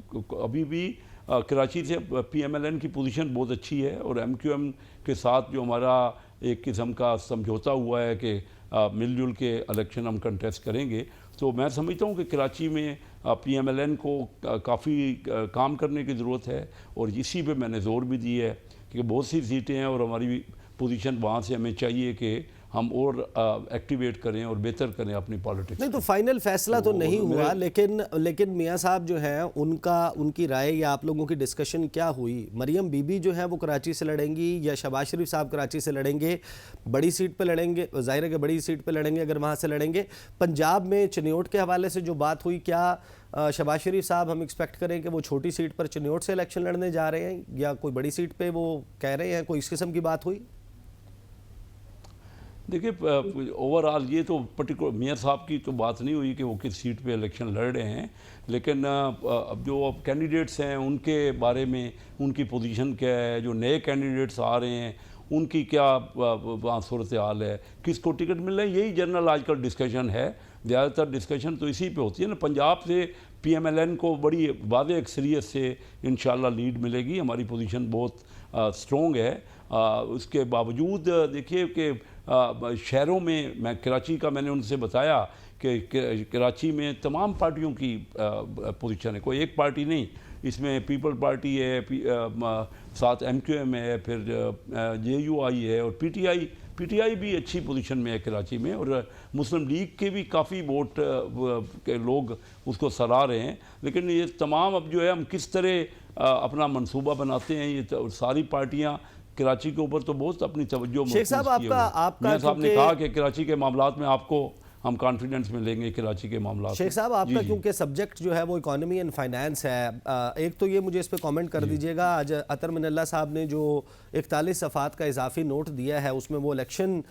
अभी भी कराची से PMLN की पोजीशन बहुत अच्छी है और MQM के साथ जो हमारा एक किस्म का समझौता हुआ है कि मिलजुल के इलेक्शन हम कंटेस्ट करेंगे, तो मैं समझता हूँ कि कराची में PMLN को काफ़ी काम करने की ज़रूरत है और इसी पे मैंने ज़ोर भी दी है कि बहुत सी सीटें हैं और हमारी पोजीशन वहाँ से हमें चाहिए कि हम और एक्टिवेट करें और बेहतर करें अपनी पॉलिटिक्स। नहीं तो फाइनल फैसला तो नहीं हुआ, लेकिन मियां साहब जो हैं उनकी राय या आप लोगों की डिस्कशन क्या हुई? मरियम बीबी जो है वो कराची से लड़ेंगी या शहबाज शरीफ साहब कराची से लड़ेंगे? बड़ी सीट पे लड़ेंगे, ज़ाहिर है कि बड़ी सीट पे लड़ेंगे अगर वहाँ से लड़ेंगे। पंजाब में चिन्योट के हवाले से जो बात हुई, क्या शहबाज शरीफ साहब हम एक्सपेक्ट करें कि वो छोटी सीट पर चिन्योट से इलेक्शन लड़ने जा रहे हैं या कोई बड़ी सीट पर वो कह रहे हैं? कोई इस किस्म की बात हुई? देखिए, ओवरऑल ये तो पर्टिकुलर मियां साहब की तो बात नहीं हुई कि वो किस सीट पे इलेक्शन लड़ रहे हैं, लेकिन अब जो कैंडिडेट्स हैं उनके बारे में उनकी पोजीशन क्या है, जो नए कैंडिडेट्स आ रहे हैं उनकी क्या वहाँ सूरत हाल है, किसको टिकट मिल रहा है, यही जनरल आजकल डिस्कशन है। ज़्यादातर डिस्कशन तो इसी पे होती है ना। पंजाब से PMLN को बड़ी वाज़ेह अक्सरियत से इंशाल्लाह लीड मिलेगी, हमारी पोजीशन बहुत स्ट्रॉन्ग है। उसके बावजूद देखिए कि शहरों में, मैं कराची का मैंने उनसे बताया कि कराची में तमाम पार्टियों की पोजीशन है, कोई एक पार्टी नहीं। इसमें पीपल पार्टी है, साथ MQM है, फिर JUI है और PTI पीटीआई भी अच्छी पोजीशन में है कराची में, और मुस्लिम लीग के भी काफ़ी वोट के लोग उसको सराह रहे हैं। लेकिन ये तमाम अब जो है हम किस तरह अपना मंसूबा बनाते हैं, ये सारी पार्टियाँ कराची के ऊपर तो बहुत अपनी तवज्जो शेख साहब आपका मियां साहब ने कहा कि कराची के मामलात में आपको हम कॉन्फिडेंस में लेंगे कराची के मामला। शेख साहब आपका क्योंकि सब्जेक्ट जो है वो इकोनॉमी एंड फाइनेंस है, एक तो ये मुझे इस पे कमेंट कर दीजिएगा, आज अतर मिनल्ला साहब ने जो 41 सफ़ात का इजाफी नोट दिया है उसमें वो इलेक्शन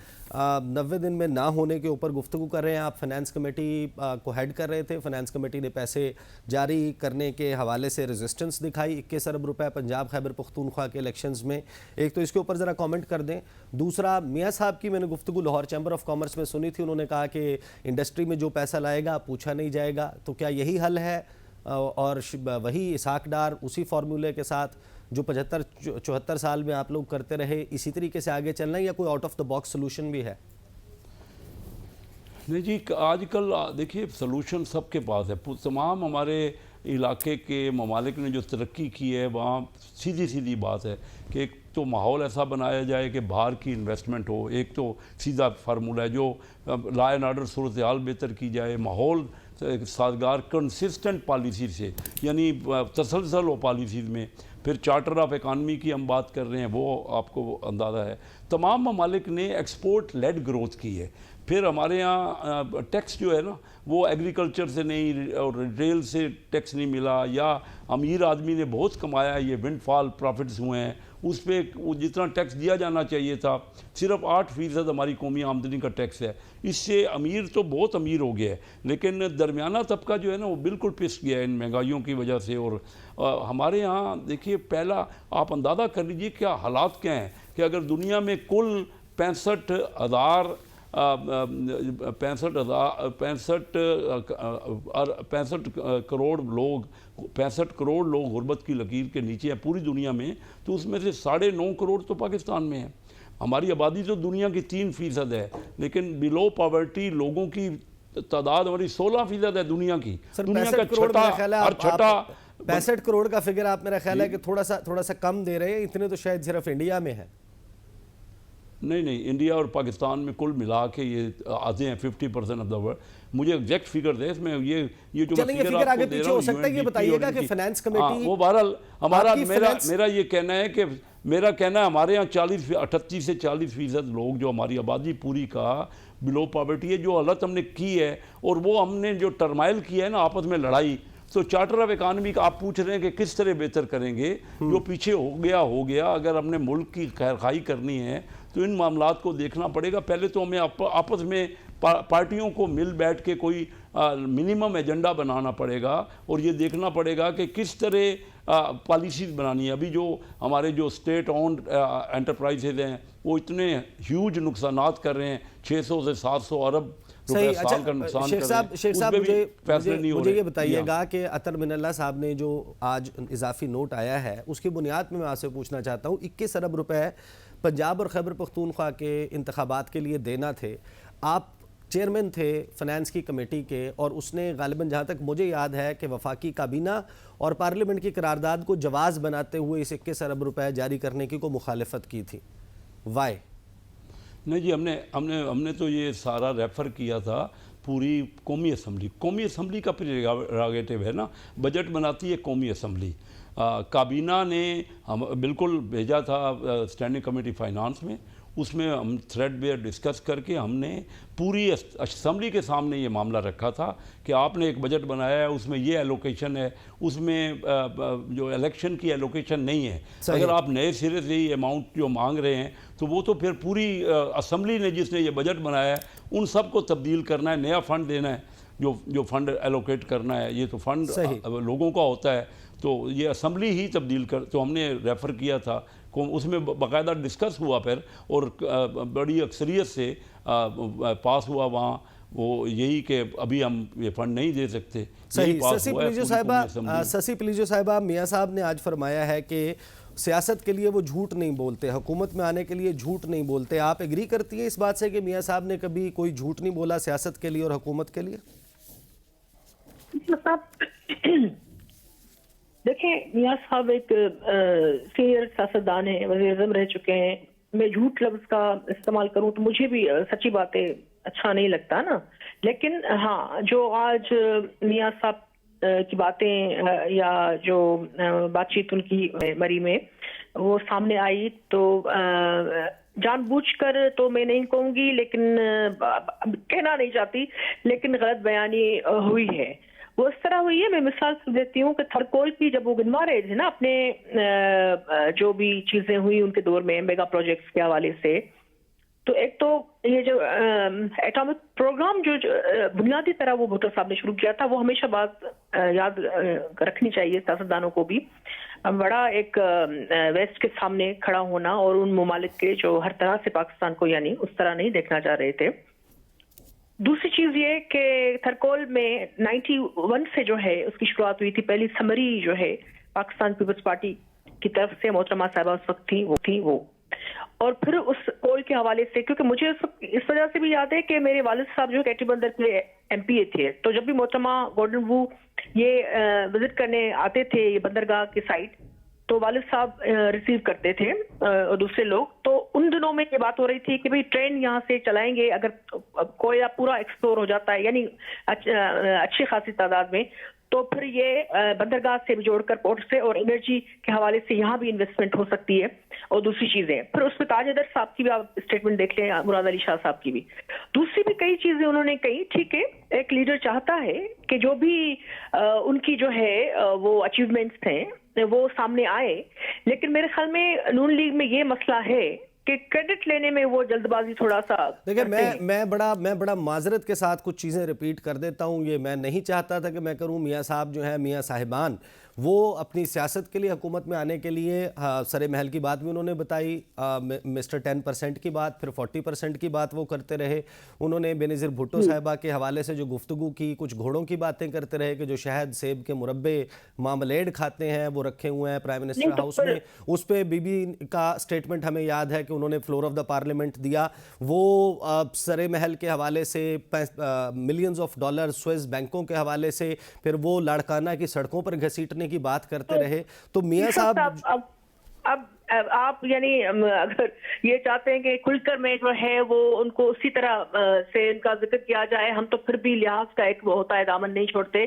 90 दिन में ना होने के ऊपर गुफ्तगू कर रहे हैं। आप फाइनेंस कमेटी को हेड कर रहे थे, फाइनेंस कमेटी ने पैसे जारी करने के हवाले से रेजिस्टेंस दिखाई, 21 अरब रुपए पंजाब खैबर पख्तूनख्वा के इलेक्शंस में। एक तो इसके ऊपर ज़रा कमेंट कर दें। दूसरा, मियाँ साहब की मैंने गुफ्तगू लाहौर चैम्बर ऑफ कॉमर्स में सुनी थी, उन्होंने कहा कि इंडस्ट्री में जो पैसा लाएगा पूछा नहीं जाएगा, तो क्या यही हल है और वही इसहाक डार उसी फार्मूले के साथ जो 75-74 साल में आप लोग करते रहे इसी तरीके से आगे चलना है, या कोई out of the box solution भी है? नहीं जी, आजकल देखिए सोल्यूशन सबके पास है। तमाम हमारे इलाके के ममालिक ने जो तरक्की की है वहाँ सीधी सीधी बात है कि एक तो माहौल ऐसा बनाया जाए कि बाहर की इन्वेस्टमेंट हो, एक तो सीधा फार्मूला है जो लॉ एंड ऑर्डर सूरत हाल बेहतर की जाए, माहौल साजगार कंसिस्टेंट पॉलिसी से, यानी तसलसल हो पॉलिसीज़ में। फिर चार्टर ऑफ इकानमी की हम बात कर रहे हैं, वो आपको अंदाज़ा है तमाम ममालिक ने एक्सपोर्ट लेड ग्रोथ की है। फिर हमारे यहाँ टैक्स जो है ना वो एग्रीकल्चर से नहीं और रिटेल से टैक्स नहीं मिला, या अमीर आदमी ने बहुत कमाया, ये विंडफॉल प्रॉफिट्स हुए हैं, उस पर जितना टैक्स दिया जाना चाहिए था सिर्फ 8% हमारी कौमी आमदनी का टैक्स है। इससे अमीर तो बहुत अमीर हो गया है, लेकिन दरमियाना तबका जो है ना वो बिल्कुल पिस गया है इन महंगाइयों की वजह से। और हमारे यहाँ देखिए पहला आप अंदाज़ा कर लीजिए क्या हालात क्या हैं कि अगर दुनिया में कुल 65 करोड़ लोग गुर्बत की लकीर के नीचे हैं पूरी दुनिया में, तो उसमें से 9.5 करोड़ तो पाकिस्तान में है। हमारी आबादी तो दुनिया की 3% है, लेकिन बिलो पॉवर्टी लोगों की तादाद हमारी 16% है दुनिया की। दुनिया का छठा 65 करोड़ का फिगर आप मेरा ख्याल है कि थोड़ा सा कम दे रहे हैं, इतने तो शायद सिर्फ इंडिया में है। नहीं, इंडिया और पाकिस्तान में कुल मिला के ये आते हैं 50% ऑफ द वर्ल्ड। मुझे एग्जैक्ट फिगर दे इसमें, ये जो फिगर आगे पीछे हो सकता है, ये बताइएगा कि फाइनेंस कमेटी वो बहरहाल हमारा मेरा ये कहना है कि हमारे यहाँ 38 से 40% लोग जो हमारी आबादी पूरी का बिलो पॉवर्टी है, जो हालत हमने की है और वो हमने जो टर्माइल किया है ना आपस में लड़ाई, तो चार्टर ऑफ इकानमी का आप पूछ रहे हैं कि किस तरह बेहतर करेंगे। जो पीछे हो गया, अगर हमने मुल्क की खैरखाई करनी है तो इन मामलात को देखना पड़ेगा। पहले तो हमें आपस में पार्टियों को मिल बैठ के कोई मिनिमम एजेंडा बनाना पड़ेगा और ये देखना पड़ेगा कि किस तरह पॉलिसीज़ बनानी है। अभी जो हमारे जो स्टेट ओन्ड एंटरप्राइजेज हैं वो इतने ह्यूज नुकसानात कर रहे हैं, 600 से 700 अरब रुपए साल का नुकसान कर रहे हैं। शेख साहब मुझे ये बताइएगा कि अतर मिनल्ला साहब ने जो आज इजाफी नोट आया है उसकी बुनियाद में मैं आपसे पूछना चाहता हूँ, 21 अरब रुपए पंजाब और खैबर पख्तूनख्वा के इंतखाबात के लिए देना थे। आप चेयरमैन थे फाइनेंस की कमेटी के, और उसने गालिबन जहाँ तक मुझे याद है कि वफाकी काबीना और पार्लियामेंट की करारदाद को जवाज़ बनाते हुए इस 21 अरब रुपए जारी करने की को मुखालफत की थी। वाई? नहीं जी, हमने तो ये सारा रेफ़र किया था पूरी कौमी असम्बली का प्रेरोगेटिव है ना, बजट बनाती है कौमी असम्बली। काबीना ने हम बिल्कुल भेजा था स्टैंडिंग कमेटी फाइनेंस में, उसमें हम थ्रेडबेयर डिस्कस करके हमने पूरी असम्बली के सामने ये मामला रखा था कि आपने एक बजट बनाया है, उसमें ये एलोकेशन है, उसमें जो इलेक्शन की एलोकेशन नहीं है। अगर आप नए सिरे से ही अमाउंट जो मांग रहे हैं तो वो तो फिर पूरी असम्बली ने जिसने ये बजट बनाया है उन सब को तब्दील करना है, नया फ़ंड देना है, जो फ़ंड एलोकेट करना है। ये तो फ़ंड लोगों का होता है, तो ये असम्बली ही तब्दील कर, तो हमने रेफ़र किया था, उसमें बाकायदा डिस्कस हुआ फिर और बड़ी अक्सरियत से पास हुआ वहाँ वो यही कि अभी हम ये फंड नहीं दे सकते। सही। ससी पलीजो साहिबा, मियाँ साहब ने आज फरमाया है कि सियासत के लिए वो झूठ नहीं बोलते, हुकूमत में आने के लिए झूठ नहीं बोलते। आप एग्री करती हैं इस बात से कि मियाँ साहब ने कभी कोई झूठ नहीं बोला सियासत के लिए और हुकूमत के लिए? देखें, मियाँ साहब एक सीनियर सियासतदान हैं, वज़ीर-ए-आज़म रह चुके हैं, मैं झूठ लफ्ज का इस्तेमाल करूं तो मुझे भी सच्ची बातें अच्छा नहीं लगता ना, लेकिन हाँ, जो आज मियां साहब की बातें या जो बातचीत उनकी मरी में वो सामने आई, तो जानबूझकर तो मैं नहीं कहूंगी, लेकिन कहना नहीं चाहती, लेकिन गलत बयानी हुई है। वो इस तरह हुई है, मैं मिसाल देती हूँ कि थरकोल की जब वो गिनवा रहे थे ना अपने जो भी चीजें हुई उनके दौर में मेगा प्रोजेक्ट्स के हवाले से, तो एक तो ये जो एटॉमिक प्रोग्राम जो बुनियादी तरह वो भुट्टो साहब ने शुरू किया था, वो हमेशा बात याद रखनी चाहिए सियासतदानों को भी। बड़ा एक वेस्ट के सामने खड़ा होना और उन ममालिक के जो हर तरह से पाकिस्तान को यानी उस तरह नहीं देखना चाह रहे थे। दूसरी चीज ये कि थरकोल में 91 से जो है उसकी शुरुआत हुई थी। पहली समरी जो है पाकिस्तान पीपल्स पार्टी की तरफ से मोहतरमा साहिबा उस वक्त थी वो, और फिर उस पोल के हवाले से, क्योंकि मुझे इस वजह से भी याद है कि मेरे वालिद साहब जो कैटी बंदर के एमपीए थे, तो जब भी मोहतरमा गॉर्डन वू ये विजिट करने आते थे ये बंदरगाह की साइड, तो वालिद साहब रिसीव करते थे और दूसरे लोग। तो उन दिनों में ये बात हो रही थी कि भाई ट्रेन यहाँ से चलाएंगे, अगर कोयला पूरा एक्सप्लोर हो जाता है यानी अच्छी खासी तादाद में, तो फिर ये बंदरगाह से भी जोड़कर पोर्ट से और एनर्जी के हवाले से यहाँ भी इन्वेस्टमेंट हो सकती है। और दूसरी चीजें फिर उसमें ताज हैदर साहब की भी आप स्टेटमेंट देख लें, मुराद अली शाह साहब की भी, दूसरी भी कई चीजें उन्होंने कही। ठीक है, एक लीडर चाहता है कि जो भी उनकी जो है वो अचीवमेंट्स थे वो सामने आए, लेकिन मेरे ख्याल में नून लीग में ये मसला है कि क्रेडिट लेने में वो जल्दबाजी थोड़ा सा। देखिए, मैं बड़ा माजरत के साथ कुछ चीज़ें रिपीट कर देता हूँ। ये मैं नहीं चाहता था कि मैं करूँ। मियाँ साहब जो है, मियाँ साहिबान, वो अपनी सियासत के लिए हुकूमत में आने के लिए सरे महल की बात भी उन्होंने बताई, मिस्टर 10% की बात, फिर 40% की बात वो करते रहे। उन्होंने बेनज़ीर भुट्टो साहिबा के हवाले से जो गुफ्तगू की, कुछ घोड़ों की बातें करते रहे कि जो शहद सेब के मुरब्बे मामलेड खाते हैं वो रखे हुए हैं प्राइम मिनिस्टर हाउस में। उस पर बीबी का स्टेटमेंट हमें याद है कि उन्होंने फ्लोर ऑफ द पार्लियामेंट दिया। वो सरे महल के हवाले से मिलियंस ऑफ डॉलर स्विस बैंकों के हवाले से, फिर वो लाड़काना की सड़कों पर घसीटने की बात करते रहे। तो मियां साहब अब आप यानी अगर ये चाहते हैं कि खुलकर में जो है वो उनको उसी तरह से इनका जिक्र किया जाए, हम तो फिर भी लिहाज का एक होता है दामन नहीं छोड़ते,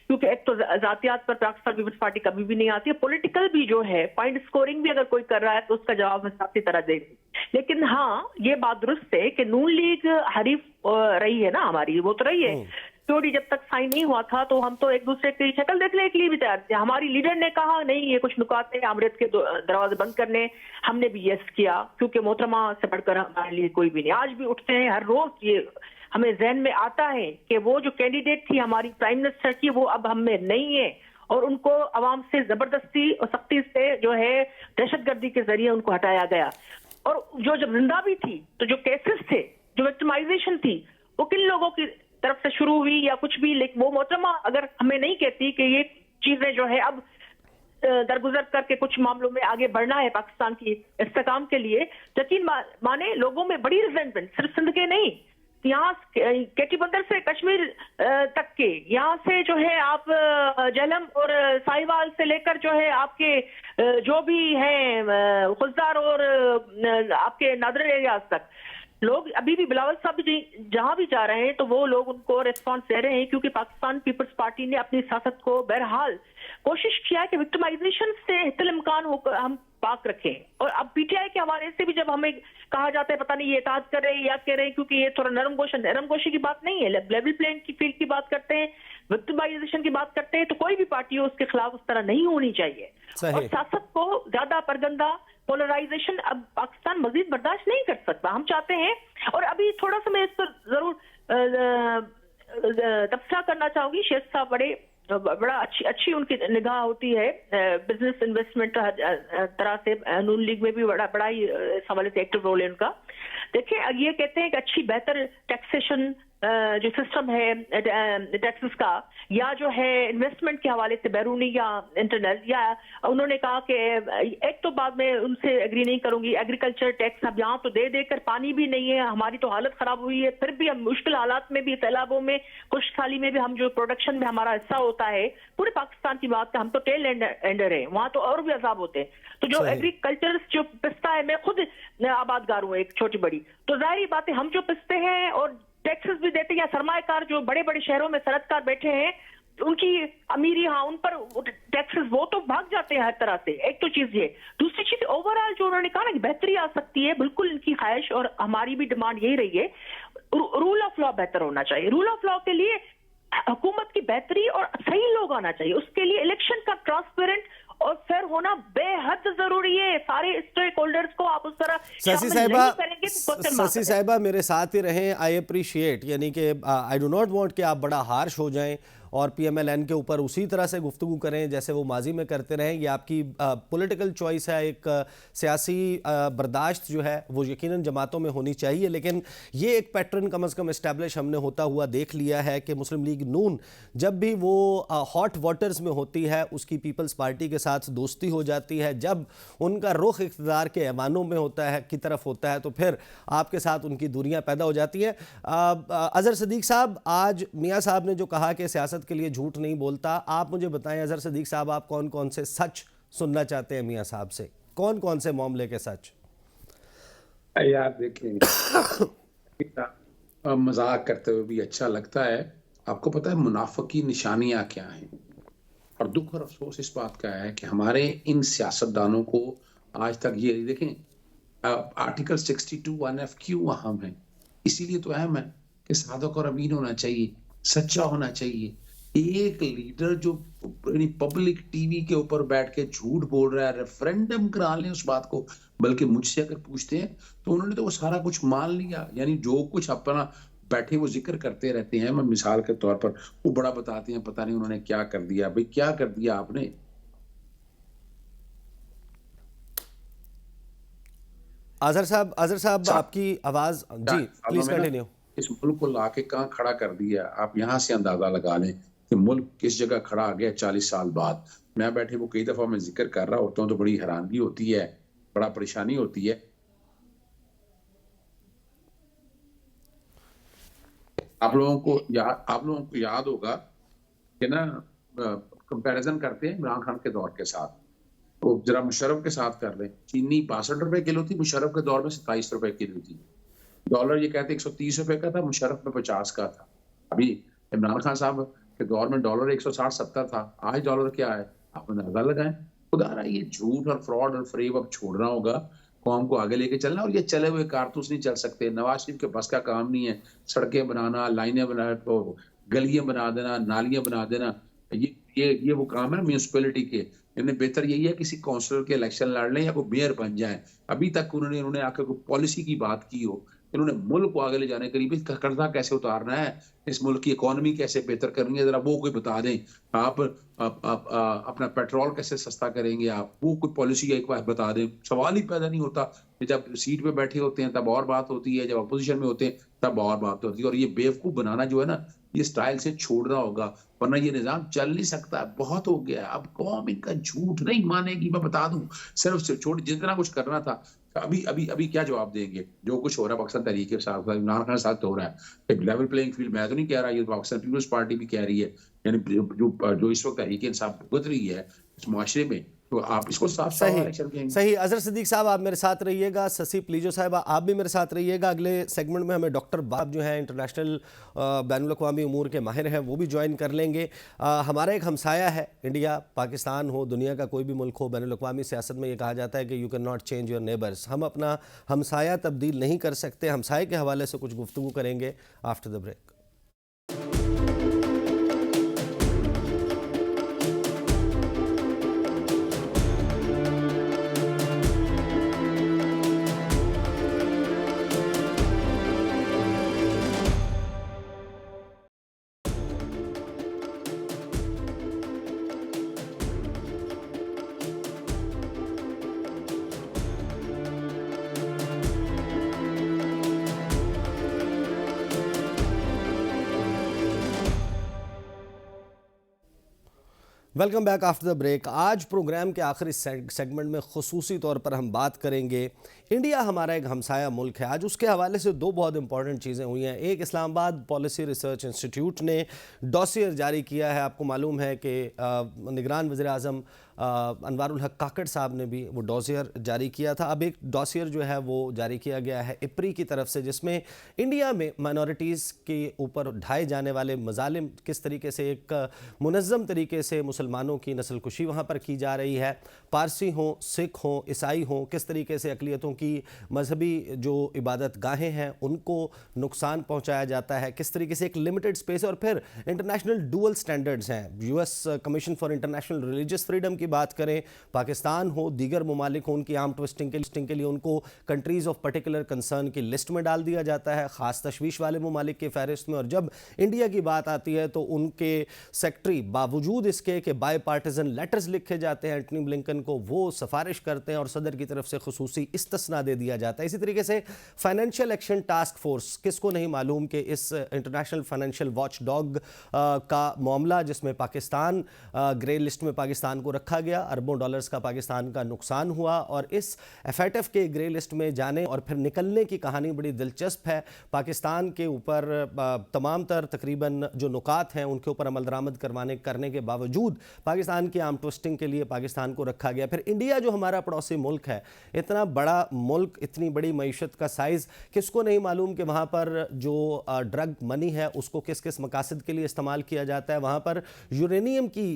क्योंकि एक तो जातियात पर पाकिस्तान पीपल्स पार्टी कभी भी नहीं आती है। पॉलिटिकल भी जो है पॉइंट स्कोरिंग भी अगर कोई कर रहा है तो उसका जवाब हिसाब तरह देगी। लेकिन हाँ, ये बात दुरुस्त है कि नून लीग हरीफ रही है ना हमारी, वो तो रही है। थ्योरी जब तक साइन नहीं हुआ था तो हम तो एक दूसरे की शक्ल देखने के लिए भी तैयार थे। हमारी लीडर ने कहा नहीं, ये कुछ नुकाते हैं अमृत के दरवाजे बंद करने, हमने भी यस किया, क्योंकि मोहतरमा से बढ़कर हमारे लिए कोई भी नहीं। आज भी उठते हैं, हर रोज ये हमें जहन में आता है कि वो जो कैंडिडेट थी हमारी प्राइम मिनिस्टर की, वो अब हम में नहीं है, और उनको अवाम से जबरदस्ती और सख्ती से जो है दहशतगर्दी के जरिए उनको हटाया गया। और जो जब जिंदा भी थी तो जो केसेस थे, जो विक्टिमाइजेशन थी, वो किन लोगों की तरफ से शुरू हुई या कुछ भी, लेकिन वो मोहतरमा अगर हमें नहीं कहती कि ये चीजें जो है अब दरगुजर करके कुछ मामलों में आगे बढ़ना है पाकिस्तान की इस्तेकाम के लिए, यकीन माने लोगों में बड़ी रिजेंटमेंट, सिर्फ सिंध के नहीं, यहाँ केटी बंदर से कश्मीर तक के, यहाँ से जो है आप झेलम और साहिवाल से लेकर जो है आपके जो भी हैं खुजदार और आपके नादर एरियाज तक, लोग अभी भी बिलावल साहब भी जहां भी जा रहे हैं तो वो लोग उनको रिस्पांस दे रहे हैं, क्योंकि पाकिस्तान पीपल्स पार्टी ने अपनी सियासत को बहरहाल कोशिश किया कि विक्टिमाइजेशन से इम्कान होकर हम पाक रखें। और अब पीटीआई के हवाले से भी जब हमें कहा जाता है पता नहीं ये इताद कर रहे हैं या कह रहे हैं, क्योंकि ये थोड़ा नरम गोशी की बात नहीं है, लेवल प्लेइंग की फील्ड की बात करते हैं, विक्टिमाइजेशन की बात करते हैं, तो कोई भी पार्टी हो उसके खिलाफ उस तरह नहीं होनी चाहिए। और सियासत को ज्यादा परगंदा पोलराइजेशन अब पाकिस्तान मजीद बर्दाश्त नहीं कर सकता। हम चाहते हैं, और अभी थोड़ा सा मैं इस पर जरूर तबसरा करना चाहूंगी, शेख साहब बड़ा अच्छी उनकी निगाह होती है बिजनेस इन्वेस्टमेंट तरह से, नून लीग में भी बड़ा ही इस हवाले से एक्टिव रोल है उनका। देखिए, ये कहते हैं कि अच्छी बेहतर टैक्सेशन जो सिस्टम है टैक्सेस का, या जो है इन्वेस्टमेंट के हवाले से बैरूनी या इंटरनल, या उन्होंने कहा कि एक तो बाद में उनसे एग्री नहीं करूंगी, एग्रीकल्चर टैक्स अब यहाँ तो दे देकर पानी भी नहीं है, हमारी तो हालत खराब हुई है, फिर भी हम मुश्किल हालात में भी, सैलाबों में, खुशहाली में भी हम जो प्रोडक्शन में हमारा हिस्सा होता है, पूरे पाकिस्तान की बात है, हम तो टेल एंडर है, वहां तो और भी अजाब होते हैं। तो जो एग्रीकल्चर जो पिसता है, मैं खुद आबादगार हूँ एक छोटी बड़ी, तो जाहिर बात है हम जो पिसते हैं और टैक्सेस भी देते हैं, या सरमाएकार जो बड़े बड़े शहरों में सनतकार बैठे हैं, उनकी अमीरी, हाँ उन पर टैक्सेस वो तो भाग जाते हैं हर तरह से। एक तो चीज ये, दूसरी चीज ओवरऑल जो उन्होंने कहा ना कि बेहतरी आ सकती है, बिल्कुल इनकी ख्वाहिश और हमारी भी डिमांड यही रही है, रूल ऑफ लॉ बेहतर होना चाहिए। रूल ऑफ लॉ के लिए हुकूमत की बेहतरी और सही लोग आना चाहिए, उसके लिए इलेक्शन का ट्रांसपेरेंट और फेयर होना बेहद जरूरी है। सारे स्टेक होल्डर्स को आप उस तरह शशि साहिबा मेरे साथ ही रहें, आई अप्रिशिएट, यानी कि आई डू नॉट वांट कि आप बड़ा हार्श हो जाएं और PMLN के ऊपर उसी तरह से गुफ्तगू करें जैसे वो माजी में करते रहें। ये आपकी पॉलिटिकल चॉइस है, एक सियासी बर्दाश्त जो है वो यकीनन जमातों में होनी चाहिए, लेकिन ये एक पैटर्न कम अज़ कम इस्टेब्लिश हमने होता हुआ देख लिया है कि मुस्लिम लीग नून जब भी वो हॉट वाटर्स में होती है, उसकी पीपल्स पार्टी के साथ दोस्ती हो जाती है, जब उनका रुख इक़्तिदार के ऐवानों में होता है, की तरफ होता है, तो फिर आपके साथ उनकी दूरियाँ पैदा हो जाती हैं। अज़हर सदीक़ साहब, आज मियाँ साहब ने जो कहा कि सियासत के लिए झूठ नहीं बोलता, आप मुझे बताएं अज़हर सदीक़ साहब, आप कौन कौन से सच सुनना चाहते हैं मियां साहब से, कौन कौन से मामले के सच? यार देखिए, मजाक करते हुए भी अच्छा लगता है। आपको पता है मुनाफिक की निशानियां क्या हैं, और दुख और अफसोस इस बात का है कि हमारे इन सियासतदानों को आज तक ये देखें, आर्टिकल 62 1F क्यों अहम है? इसीलिए तो अहम है कि सादक और अमीन होना चाहिए, सच्चा होना चाहिए। एक लीडर जो पब्लिक टीवी के ऊपर बैठ के झूठ बोल रहा है, रेफरेंडम करा लें उस बात को, बल्कि मुझसे अगर पूछते हैं तो उन्होंने तो वो सारा कुछ मान लिया, यानी जो कुछ अपना बैठे वो जिक्र करते रहते हैं। मैं मिसाल के तौर पर वो बड़ा बताते हैं, पता नहीं उन्होंने क्या कर दिया। भाई क्या कर दिया आपने? अज़हर साहब आपकी आवाज, जी प्लीज कंटिन्यू। इस मुल्क को लाके कहाँ खड़ा कर दिया, आप यहाँ से अंदाजा लगा लें कि मुल्क किस जगह खड़ा आ गया 40 साल बाद। मैं बैठे वो कई दफा मैं जिक्र कर रहा होता हूँ तो बड़ी हैरानगी होती है, बड़ा परेशानी होती है। आप लोगों को याद होगा कि ना, कंपैरिजन करते हैं इमरान खान के दौर के साथ, तो जरा मुशर्रफ के साथ कर लें। चीनी 62 रुपए किलो थी, मुशर्रफ के दौर में 27 रुपए किलो थी। डॉलर ये कहते 130 रुपए का था, मुशर्रफ में 50 का था। अभी इमरान खान साहब के दौर में डॉलर 160-70 था, आज डॉलर क्या है आप अंदाजा लगाएं। खुदा रहा ये झूठ और फ्रॉड और फरेब अब छोड़ना होगा, कौम को आगे लेके चलना। और ये चले हुए कारतूस नहीं चल सकते। नवाज शरीफ के बस का काम नहीं है सड़कें बनाना, लाइनें बना, गलियां बना देना, नालियां बना देना। ये वो काम है म्यूनिसिपैलिटी के। इन्हें बेहतर यही है किसी काउंसिलर के इलेक्शन लड़ लें या कोई मेयर बन जाए। अभी तक उन्होंने आकर कोई पॉलिसी की बात की हो, इन्होंने मुल्क को आगे ले जाने के लिए कर्जा कैसे उतारना है, इस मुल्क की इकोनॉमी कैसे बेहतर करनी है, जरा वो कोई बता दें। आप अपना पेट्रोल कैसे सस्ता करेंगे, आप वो कोई पॉलिसी एक बार बता दें। सवाल ही पैदा नहीं होता। जब सीट पे बैठे होते हैं तब और बात होती है, जब अपोजिशन में होते हैं तब और बात होती है। और ये बेवकूफ बनाना जो है ना, ये स्टाइल से छोड़ना होगा, वरना ये निजाम चल नहीं सकता। बहुत हो गया, अब कौम इनका झूठ नहीं मानेगी। मैं बता दूं, सिर्फ छोड़ जितना कुछ करना था। अभी क्या जवाब देंगे? जो कुछ हो रहा है पाकिस्तान तहरीक के साथ, इमरान खान के साथ हो रहा है, एक लेवल प्लेइंग फील्ड। मैं तो नहीं कह रहा, ये पाकिस्तान पीपल्स पार्टी भी कह रही है, यानी जो इस वक्त तहरीक इंसाफ भुगत रही है इस मुआशरे में, तो आप इसको साफ सही। अज़हर सदीक़ साहब आप मेरे साथ रहिएगा, शशि प्लीजो साहब आप भी मेरे साथ रहिएगा। अगले सेगमेंट में हमें डॉक्टर बाब जो है इंटरनेशनल बैनुल-अक़वामी उमूर के माहिर हैं, वो भी ज्वाइन कर लेंगे। हमारा एक हमसाया है, इंडिया, पाकिस्तान हो, दुनिया का कोई भी मुल्क हो, बैनुल-अक़वामी सियासत में ये कहा जाता है कि you can not change your neighbours. हम अपना हमसाया तब्दील नहीं कर सकते। हमसाये के हवाले से कुछ गुफ्तगू करेंगे after the break. Welcome back after the break. आज प्रोग्राम के आखिरी सेगमेंट में खुसूसी तौर पर हम बात करेंगे, इंडिया हमारा एक हमसाया मुल्क है। आज उसके हवाले से दो बहुत इंपॉर्टेंट चीज़ें हुई हैं। एक, इस्लामाबाद पॉलिसी रिसर्च इंस्टीट्यूट ने डॉसियर जारी किया है। आपको मालूम है कि निगरान वज़ीर आज़म अनवारुल हक काकड़ साहब ने भी वो डॉसियर जारी किया था। अब एक डॉसियर जो है वो जारी किया गया है इप्री की तरफ से, जिसमें इंडिया में माइनॉरिटीज़ के ऊपर ढाए जाने वाले मजालिम, किस तरीके से एक मुनज़्ज़म तरीके से मुसलमानों की नस्लकुशी वहाँ पर की जा रही है, पारसी हों, सिख हों, ईसाई हों, किस तरीके से अक़लियतों की मजहबी जो इबादत गाहें हैं उनको नुकसान पहुँचाया जाता है, किस तरीके से एक लिमिटेड स्पेस। और फिर इंटरनेशनल डुअल स्टैंडर्ड्स हैं। US commission for international religious freedom की बात करें, पाकिस्तान हो, दीगर ममालिक हो, उनकी आर्म ट्विस्टिंग के लिए उनको कंट्रीज़ ऑफ पर्टिकुलर कंसर्न की लिस्ट में डाल दिया जाता है, ख़ास तशवीश वाले ममालिक की फहरिस्त में। और जब इंडिया की बात आती है तो उनके सेक्रेटरी, बावजूद इसके कि बाई पार्टिजन लेटर्स लिखे जाते हैं एंटनी ब्लिंकन को, वो सिफारिश करते हैं और सदर की तरफ से खुसूसी इस्तिस्ना दे दिया जाता है। इसी तरीके से फाइनेंशियल एक्शन टास्क फोर्स, किसको नहीं मालूम कि इस इंटरनेशनल फाइनेंशियल वॉच डॉग का मामला, जिसमें पाकिस्तान ग्रे लिस्ट में पाकिस्तान को रखा गया, अरबों डॉलर्स का पाकिस्तान का नुकसान हुआ। और इस FATF के ग्रे लिस्ट में जाने और फिर निकलने की कहानी बड़ी दिलचस्प है। पाकिस्तान के ऊपर तमाम तर तकरीबन जो नुकात हैं उनके ऊपर अमल दरामद करने के बावजूद पाकिस्तान की आर्म ट्विस्टिंग के लिए पाकिस्तान को रखा गया। फिर इंडिया जो हमारा पड़ोसी मुल्क है, इतना बड़ा मुल्क, इतनी बड़ी मईशत का साइज़, किसको नहीं मालूम कि वहाँ पर जो ड्रग मनी है उसको किस किस मकासद के लिए इस्तेमाल किया जाता है। वहाँ पर यूरेनियम की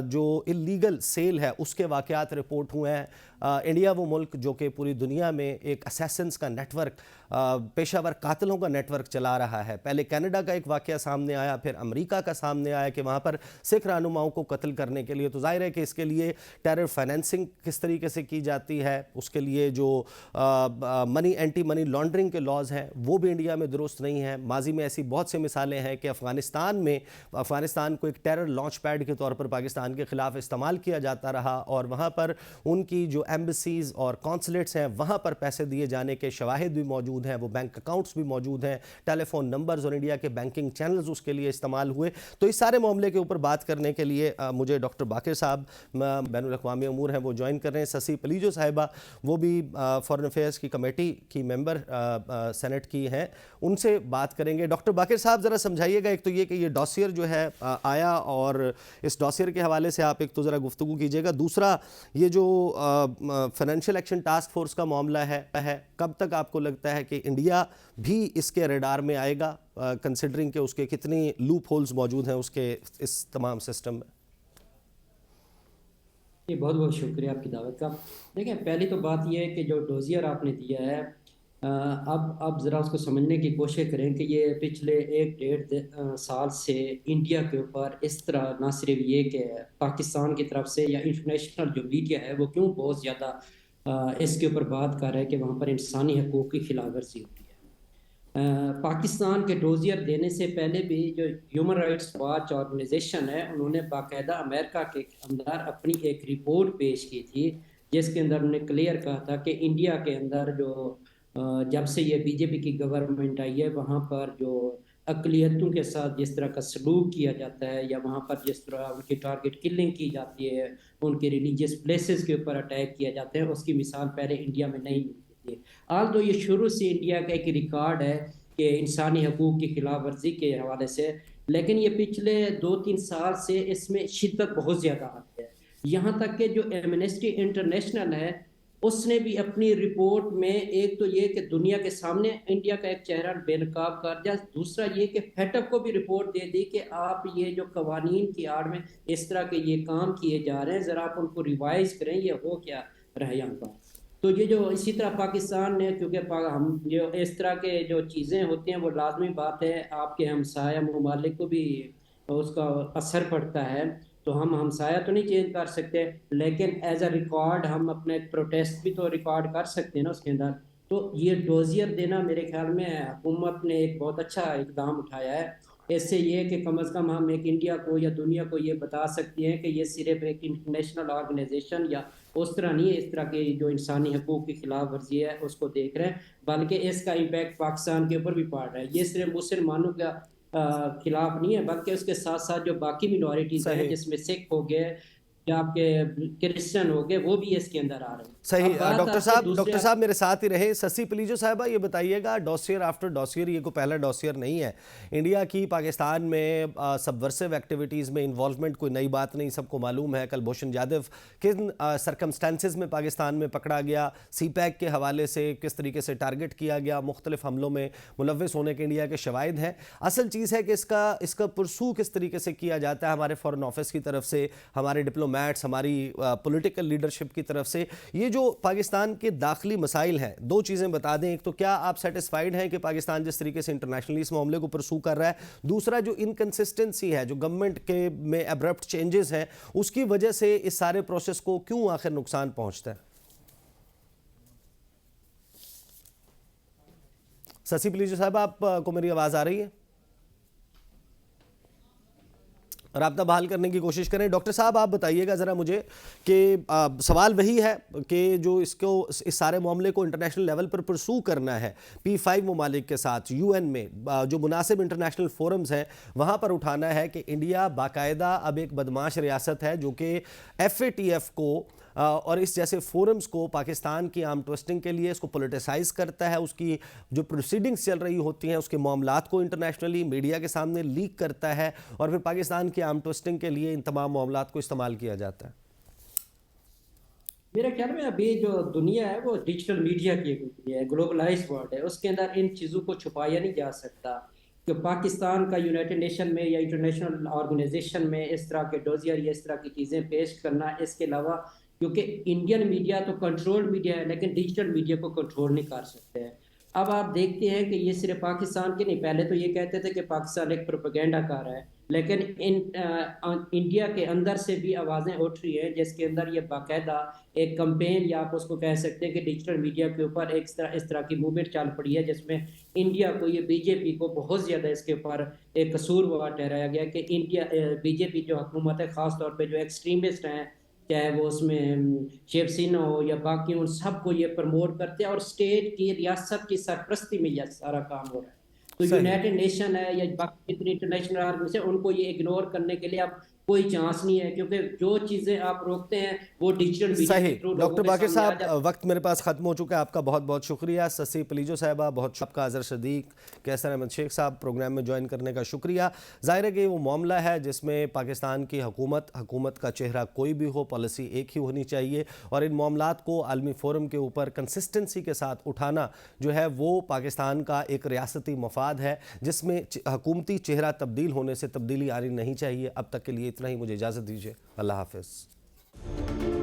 जो इलीगल सेल है उसके वाक़यात रिपोर्ट हुए हैं। इंडिया वो मुल्क जो कि पूरी दुनिया में एक असैसिन्स का नेटवर्क, पेशावर कातिलों का नेटवर्क चला रहा है। पहले कनाडा का एक वाक़या सामने आया, फिर अमेरिका का सामने आया कि वहाँ पर सिख रहनुमाओं को कत्ल करने के लिए, तो जाहिर है कि इसके लिए टेरर फाइनेंसिंग किस तरीके से की जाती है, उसके लिए जो एंटी मनी लॉन्ड्रिंग के लॉज हैं वो भी इंडिया में दुरुस्त नहीं है। माजी में ऐसी बहुत सी मिसालें हैं कि अफ़गानिस्तान को एक टेरर लॉन्च पैड के तौर पर पाकिस्तान के ख़िलाफ़ इस्तेमाल किया जाता रहा और वहाँ पर उनकी जो एम्बेसीज़ और कॉन्सुलेट्स हैं वहाँ पर पैसे दिए जाने के शवाहिद भी मौजूद हैं, वो बैंक अकाउंट्स भी मौजूद हैं, टेलीफोन नंबर्स और इंडिया के बैंकिंग चैनल्स उसके लिए इस्तेमाल हुए। तो इस सारे मामले के ऊपर बात करने के लिए मुझे डॉक्टर बाकिर साहब, बैनुल अक़वामी अमूर हैं, वो ज्वाइन कर रहे हैं। ससी पलीजो साहिबा, वो भी फॉरेन अफेयर्स की कमेटी की मेंबर सेनेट की हैं, उनसे बात करेंगे। डॉक्टर बाकिर साहब, ज़रा समझाइएगा, एक तो ये कि ये डॉसियर जो है आया और इस डॉसियर के हवाले से आप एक तो ज़रा गुफ्तगू कीजिएगा। दूसरा, ये जो फाइनेंशियल एक्शन टास्क फोर्स का मामला है, कब तक आपको लगता है कि इंडिया भी इसके रडार में आएगा, कंसिडरिंग के उसके कितनी लूप होल्स मौजूद हैं उसके इस तमाम सिस्टम में? जी, बहुत बहुत शुक्रिया आपकी दावत का। देखिए, पहली तो बात यह है कि जो डोजियर आपने दिया है, अब ज़रा उसको समझने की कोशिश करें कि ये पिछले 1-1.5 साल से इंडिया के ऊपर इस तरह, ना सिर्फ ये कि पाकिस्तान की तरफ से या इंटरनेशनल जो मीडिया है वो क्यों बहुत ज़्यादा इसके ऊपर बात कर रहा है कि वहाँ पर इंसानी हकूक़ की खिलाफ वर्जी होती है। पाकिस्तान के डोजियर देने से पहले भी जो ह्यूमन राइट्स वॉच ऑर्गेनाइजेशन है, उन्होंने बाकायदा अमेरिका के अंदर अपनी एक रिपोर्ट पेश की थी, जिसके अंदर उन्होंने क्लियर कहा था कि इंडिया के अंदर जो जब से ये बीजेपी की गवर्नमेंट आई है, वहाँ पर जो अक़लियतों के साथ जिस तरह का सलूक किया जाता है या वहाँ पर जिस तरह उनकी टारगेट किलिंग की जाती है, उनके रिलीजियस प्लेसेस के ऊपर अटैक किया जाता है, उसकी मिसाल पहले इंडिया में नहीं मिलती थी। आल तो ये शुरू से इंडिया का एक रिकॉर्ड है कि इंसानी हकूक़ की खिलाफ वर्जी के हवाले से, लेकिन ये पिछले 2-3 साल से इसमें शिद्दत बहुत ज़्यादा आती है। यहाँ तक कि जो एमनेस्टी इंटरनेशनल है, उसने भी अपनी रिपोर्ट में एक तो ये कि दुनिया के सामने इंडिया का एक चेहरा बेनकाब कर दिया, दूसरा ये कि FATF को भी रिपोर्ट दे दी कि आप ये जो कवानीन की आड़ में इस तरह के ये काम किए जा रहे हैं, ज़रा आप उनको रिवाइज करें, ये हो क्या रहा है यहाँ पर। तो ये जो इसी तरह पाकिस्तान ने, क्योंकि हम जो इस तरह के जो चीज़ें होती हैं वो लाजमी बात है, आपके हमसाया ममालिक को भी उसका असर पड़ता है, तो हम हमसाया तो नहीं चेंज कर सकते, लेकिन एज अ रिकॉर्ड हम अपने प्रोटेस्ट भी तो रिकॉर्ड कर सकते हैं ना उसके अंदर। तो ये डोजियर देना मेरे ख्याल में हुकूमत ने एक बहुत अच्छा इकदाम उठाया है। इससे ये कि कम अज़ कम हम एक इंडिया को या दुनिया को ये बता सकते हैं कि ये सिर्फ एक इंटरनेशनल ऑर्गेनाइजेशन या उस तरह नहीं है, इस तरह के जो इंसानी हकूक़ की खिलाफ वर्जी है उसको देख रहे हैं, बल्कि इसका इम्पैक्ट पाकिस्तान के ऊपर भी पड़ रहा है। ये सिर्फ मुसलमानों का खिलाफ नहीं है, बल्कि उसके साथ साथ जो बाकी मिनॉरिटीज़ हैं, जिसमें सिख हो गए, या आपके क्रिश्चियन हो गए, वो भी इसके अंदर आ रहे हैं। सही। अब बात डॉक्टर आती है साहब, दूसरे डॉक्टर साहब मेरे साथ ही रहे। शशि पलीजो साहबा, ये बताइएगा, डॉसियर आफ्टर डॉसियर, ये कोई पहला डॉसियर नहीं है इंडिया की पाकिस्तान में सबवर्सिव एक्टिविटीज़ में इन्वॉल्वमेंट। कोई नई बात नहीं, सबको मालूम है कुलभूषण जाधव किन सरकमस्टेंसेस में पाकिस्तान में पकड़ा गया, CPEC के हवाले से किस तरीके से टारगेट किया गया, मुख्तलिफ हमलों में मुलव्वस होने के इंडिया के शवाहिद हैं। असल चीज़ है कि इसका परसू किस तरीके से किया जाता है हमारे फॉरेन ऑफिस की तरफ से, हमारे डिप्लोमेट्स, हमारी पॉलिटिकल लीडरशिप की तरफ से। ये जो पाकिस्तान के दाखिली मसाइल हैं, दो चीज़ें बता दें। एक तो क्या आप सेटिस्फाइड हैं कि पाकिस्तान जिस तरीके से इंटरनेशनली इस मामले को परसू कर रहा है? दूसरा, जो इनकन्सिस्टेंसी है, जो गवर्नमेंट के में एब्रप्ट चेंजेस हैं, उसकी वजह से इस सारे प्रोसेस को क्यों आखिर नुकसान पहुंचता है? शशि पलीजो साहब, आपको मेरी आवाज़ आ रही है? राब्ता बहाल करने की कोशिश करें। डॉक्टर साहब, आप बताइएगा ज़रा मुझे कि सवाल वही है कि जो इस सारे मामले को इंटरनेशनल लेवल पर परसू करना है, P5 ममालिक के साथ UN में जो मुनासिब इंटरनेशनल फोरम्स हैं वहाँ पर उठाना है कि इंडिया बाकायदा अब एक बदमाश रियासत है जो कि FATF को और इस जैसे फोरम्स को पाकिस्तान की आर्म ट्विस्टिंग के लिए इसको पोलिटिसाइज करता है, उसकी जो प्रोसीडिंग्स चल रही होती हैं उसके मामलात को इंटरनेशनली मीडिया के सामने लीक करता है और फिर पाकिस्तान की आर्म ट्विस्टिंग के लिए इन तमाम मामलात को इस्तेमाल किया जाता है। मेरे ख्याल में अभी जो दुनिया है वो डिजिटल मीडिया की एक दुनिया है, ग्लोबलाइज वर्ल्ड है, उसके अंदर इन चीज़ों को छुपाया नहीं जा सकता कि पाकिस्तान का यूनाइटेड नेशन में या इंटरनेशनल ऑर्गेनाइजेशन में इस तरह के डोजियर या इस तरह की चीज़ें पेश करना। इसके अलावा क्योंकि इंडियन मीडिया तो कंट्रोल्ड मीडिया है, लेकिन डिजिटल मीडिया को कंट्रोल नहीं कर सकते हैं। अब आप देखते हैं कि ये सिर्फ पाकिस्तान के नहीं, पहले तो ये कहते थे कि पाकिस्तान एक प्रोपेगेंडा कर रहा है, लेकिन इंडिया के अंदर से भी आवाज़ें उठ रही हैं जिसके अंदर ये बाकायदा एक कैंपेन या आप उसको कह सकते हैं कि डिजिटल मीडिया के ऊपर इस तरह की मूवमेंट चल पड़ी है जिसमें इंडिया को, ये बीजेपी को बहुत ज़्यादा इसके ऊपर एक कसूरवार ठहराया गया कि इंडिया बीजेपी जो हुकूमत है, ख़ास तौर पर जो एक्सट्रीमिस्ट हैं, चाहे वो उसमें शिवसेना हो या बाकी, उन सबको ये प्रमोट करते हैं और स्टेट की, रियासत की सरपरस्ती में यह सारा काम हो रहा है। तो यूनाइटेड नेशन है या बाकी इंटरनेशनल ऑर्गेनाइजेशन, उनको ये इग्नोर करने के लिए अब कोई चांस नहीं है, क्योंकि जो चीज़ें आप रोकते हैं वो डिजिटल मीडिया के थ्रू। डॉक्टर बाकिर साहब, वक्त मेरे पास ख़त्म हो चुका है। आपका बहुत बहुत शुक्रिया। शशि पलीजो साहबा बहुत आपका, अजहर सदीक, कैसर अहमद शेख साहब, प्रोग्राम में ज्वाइन करने का शुक्रिया। ज़ाहिर है कि वो मामला है जिसमें पाकिस्तान की हुकूमत का चेहरा कोई भी हो, पॉलिसी एक ही होनी चाहिए और इन मामलात को आलमी फोरम के ऊपर कंसिस्टेंसी के साथ उठाना जो है वो पाकिस्तान का एक रियासती मफाद है जिसमें हुकूमती चेहरा तब्दील होने से तब्दीली आनी नहीं चाहिए। अब तक के लिए इतना ही, मुझे इजाज़त दीजिए। अल्लाह हाफ़िज़।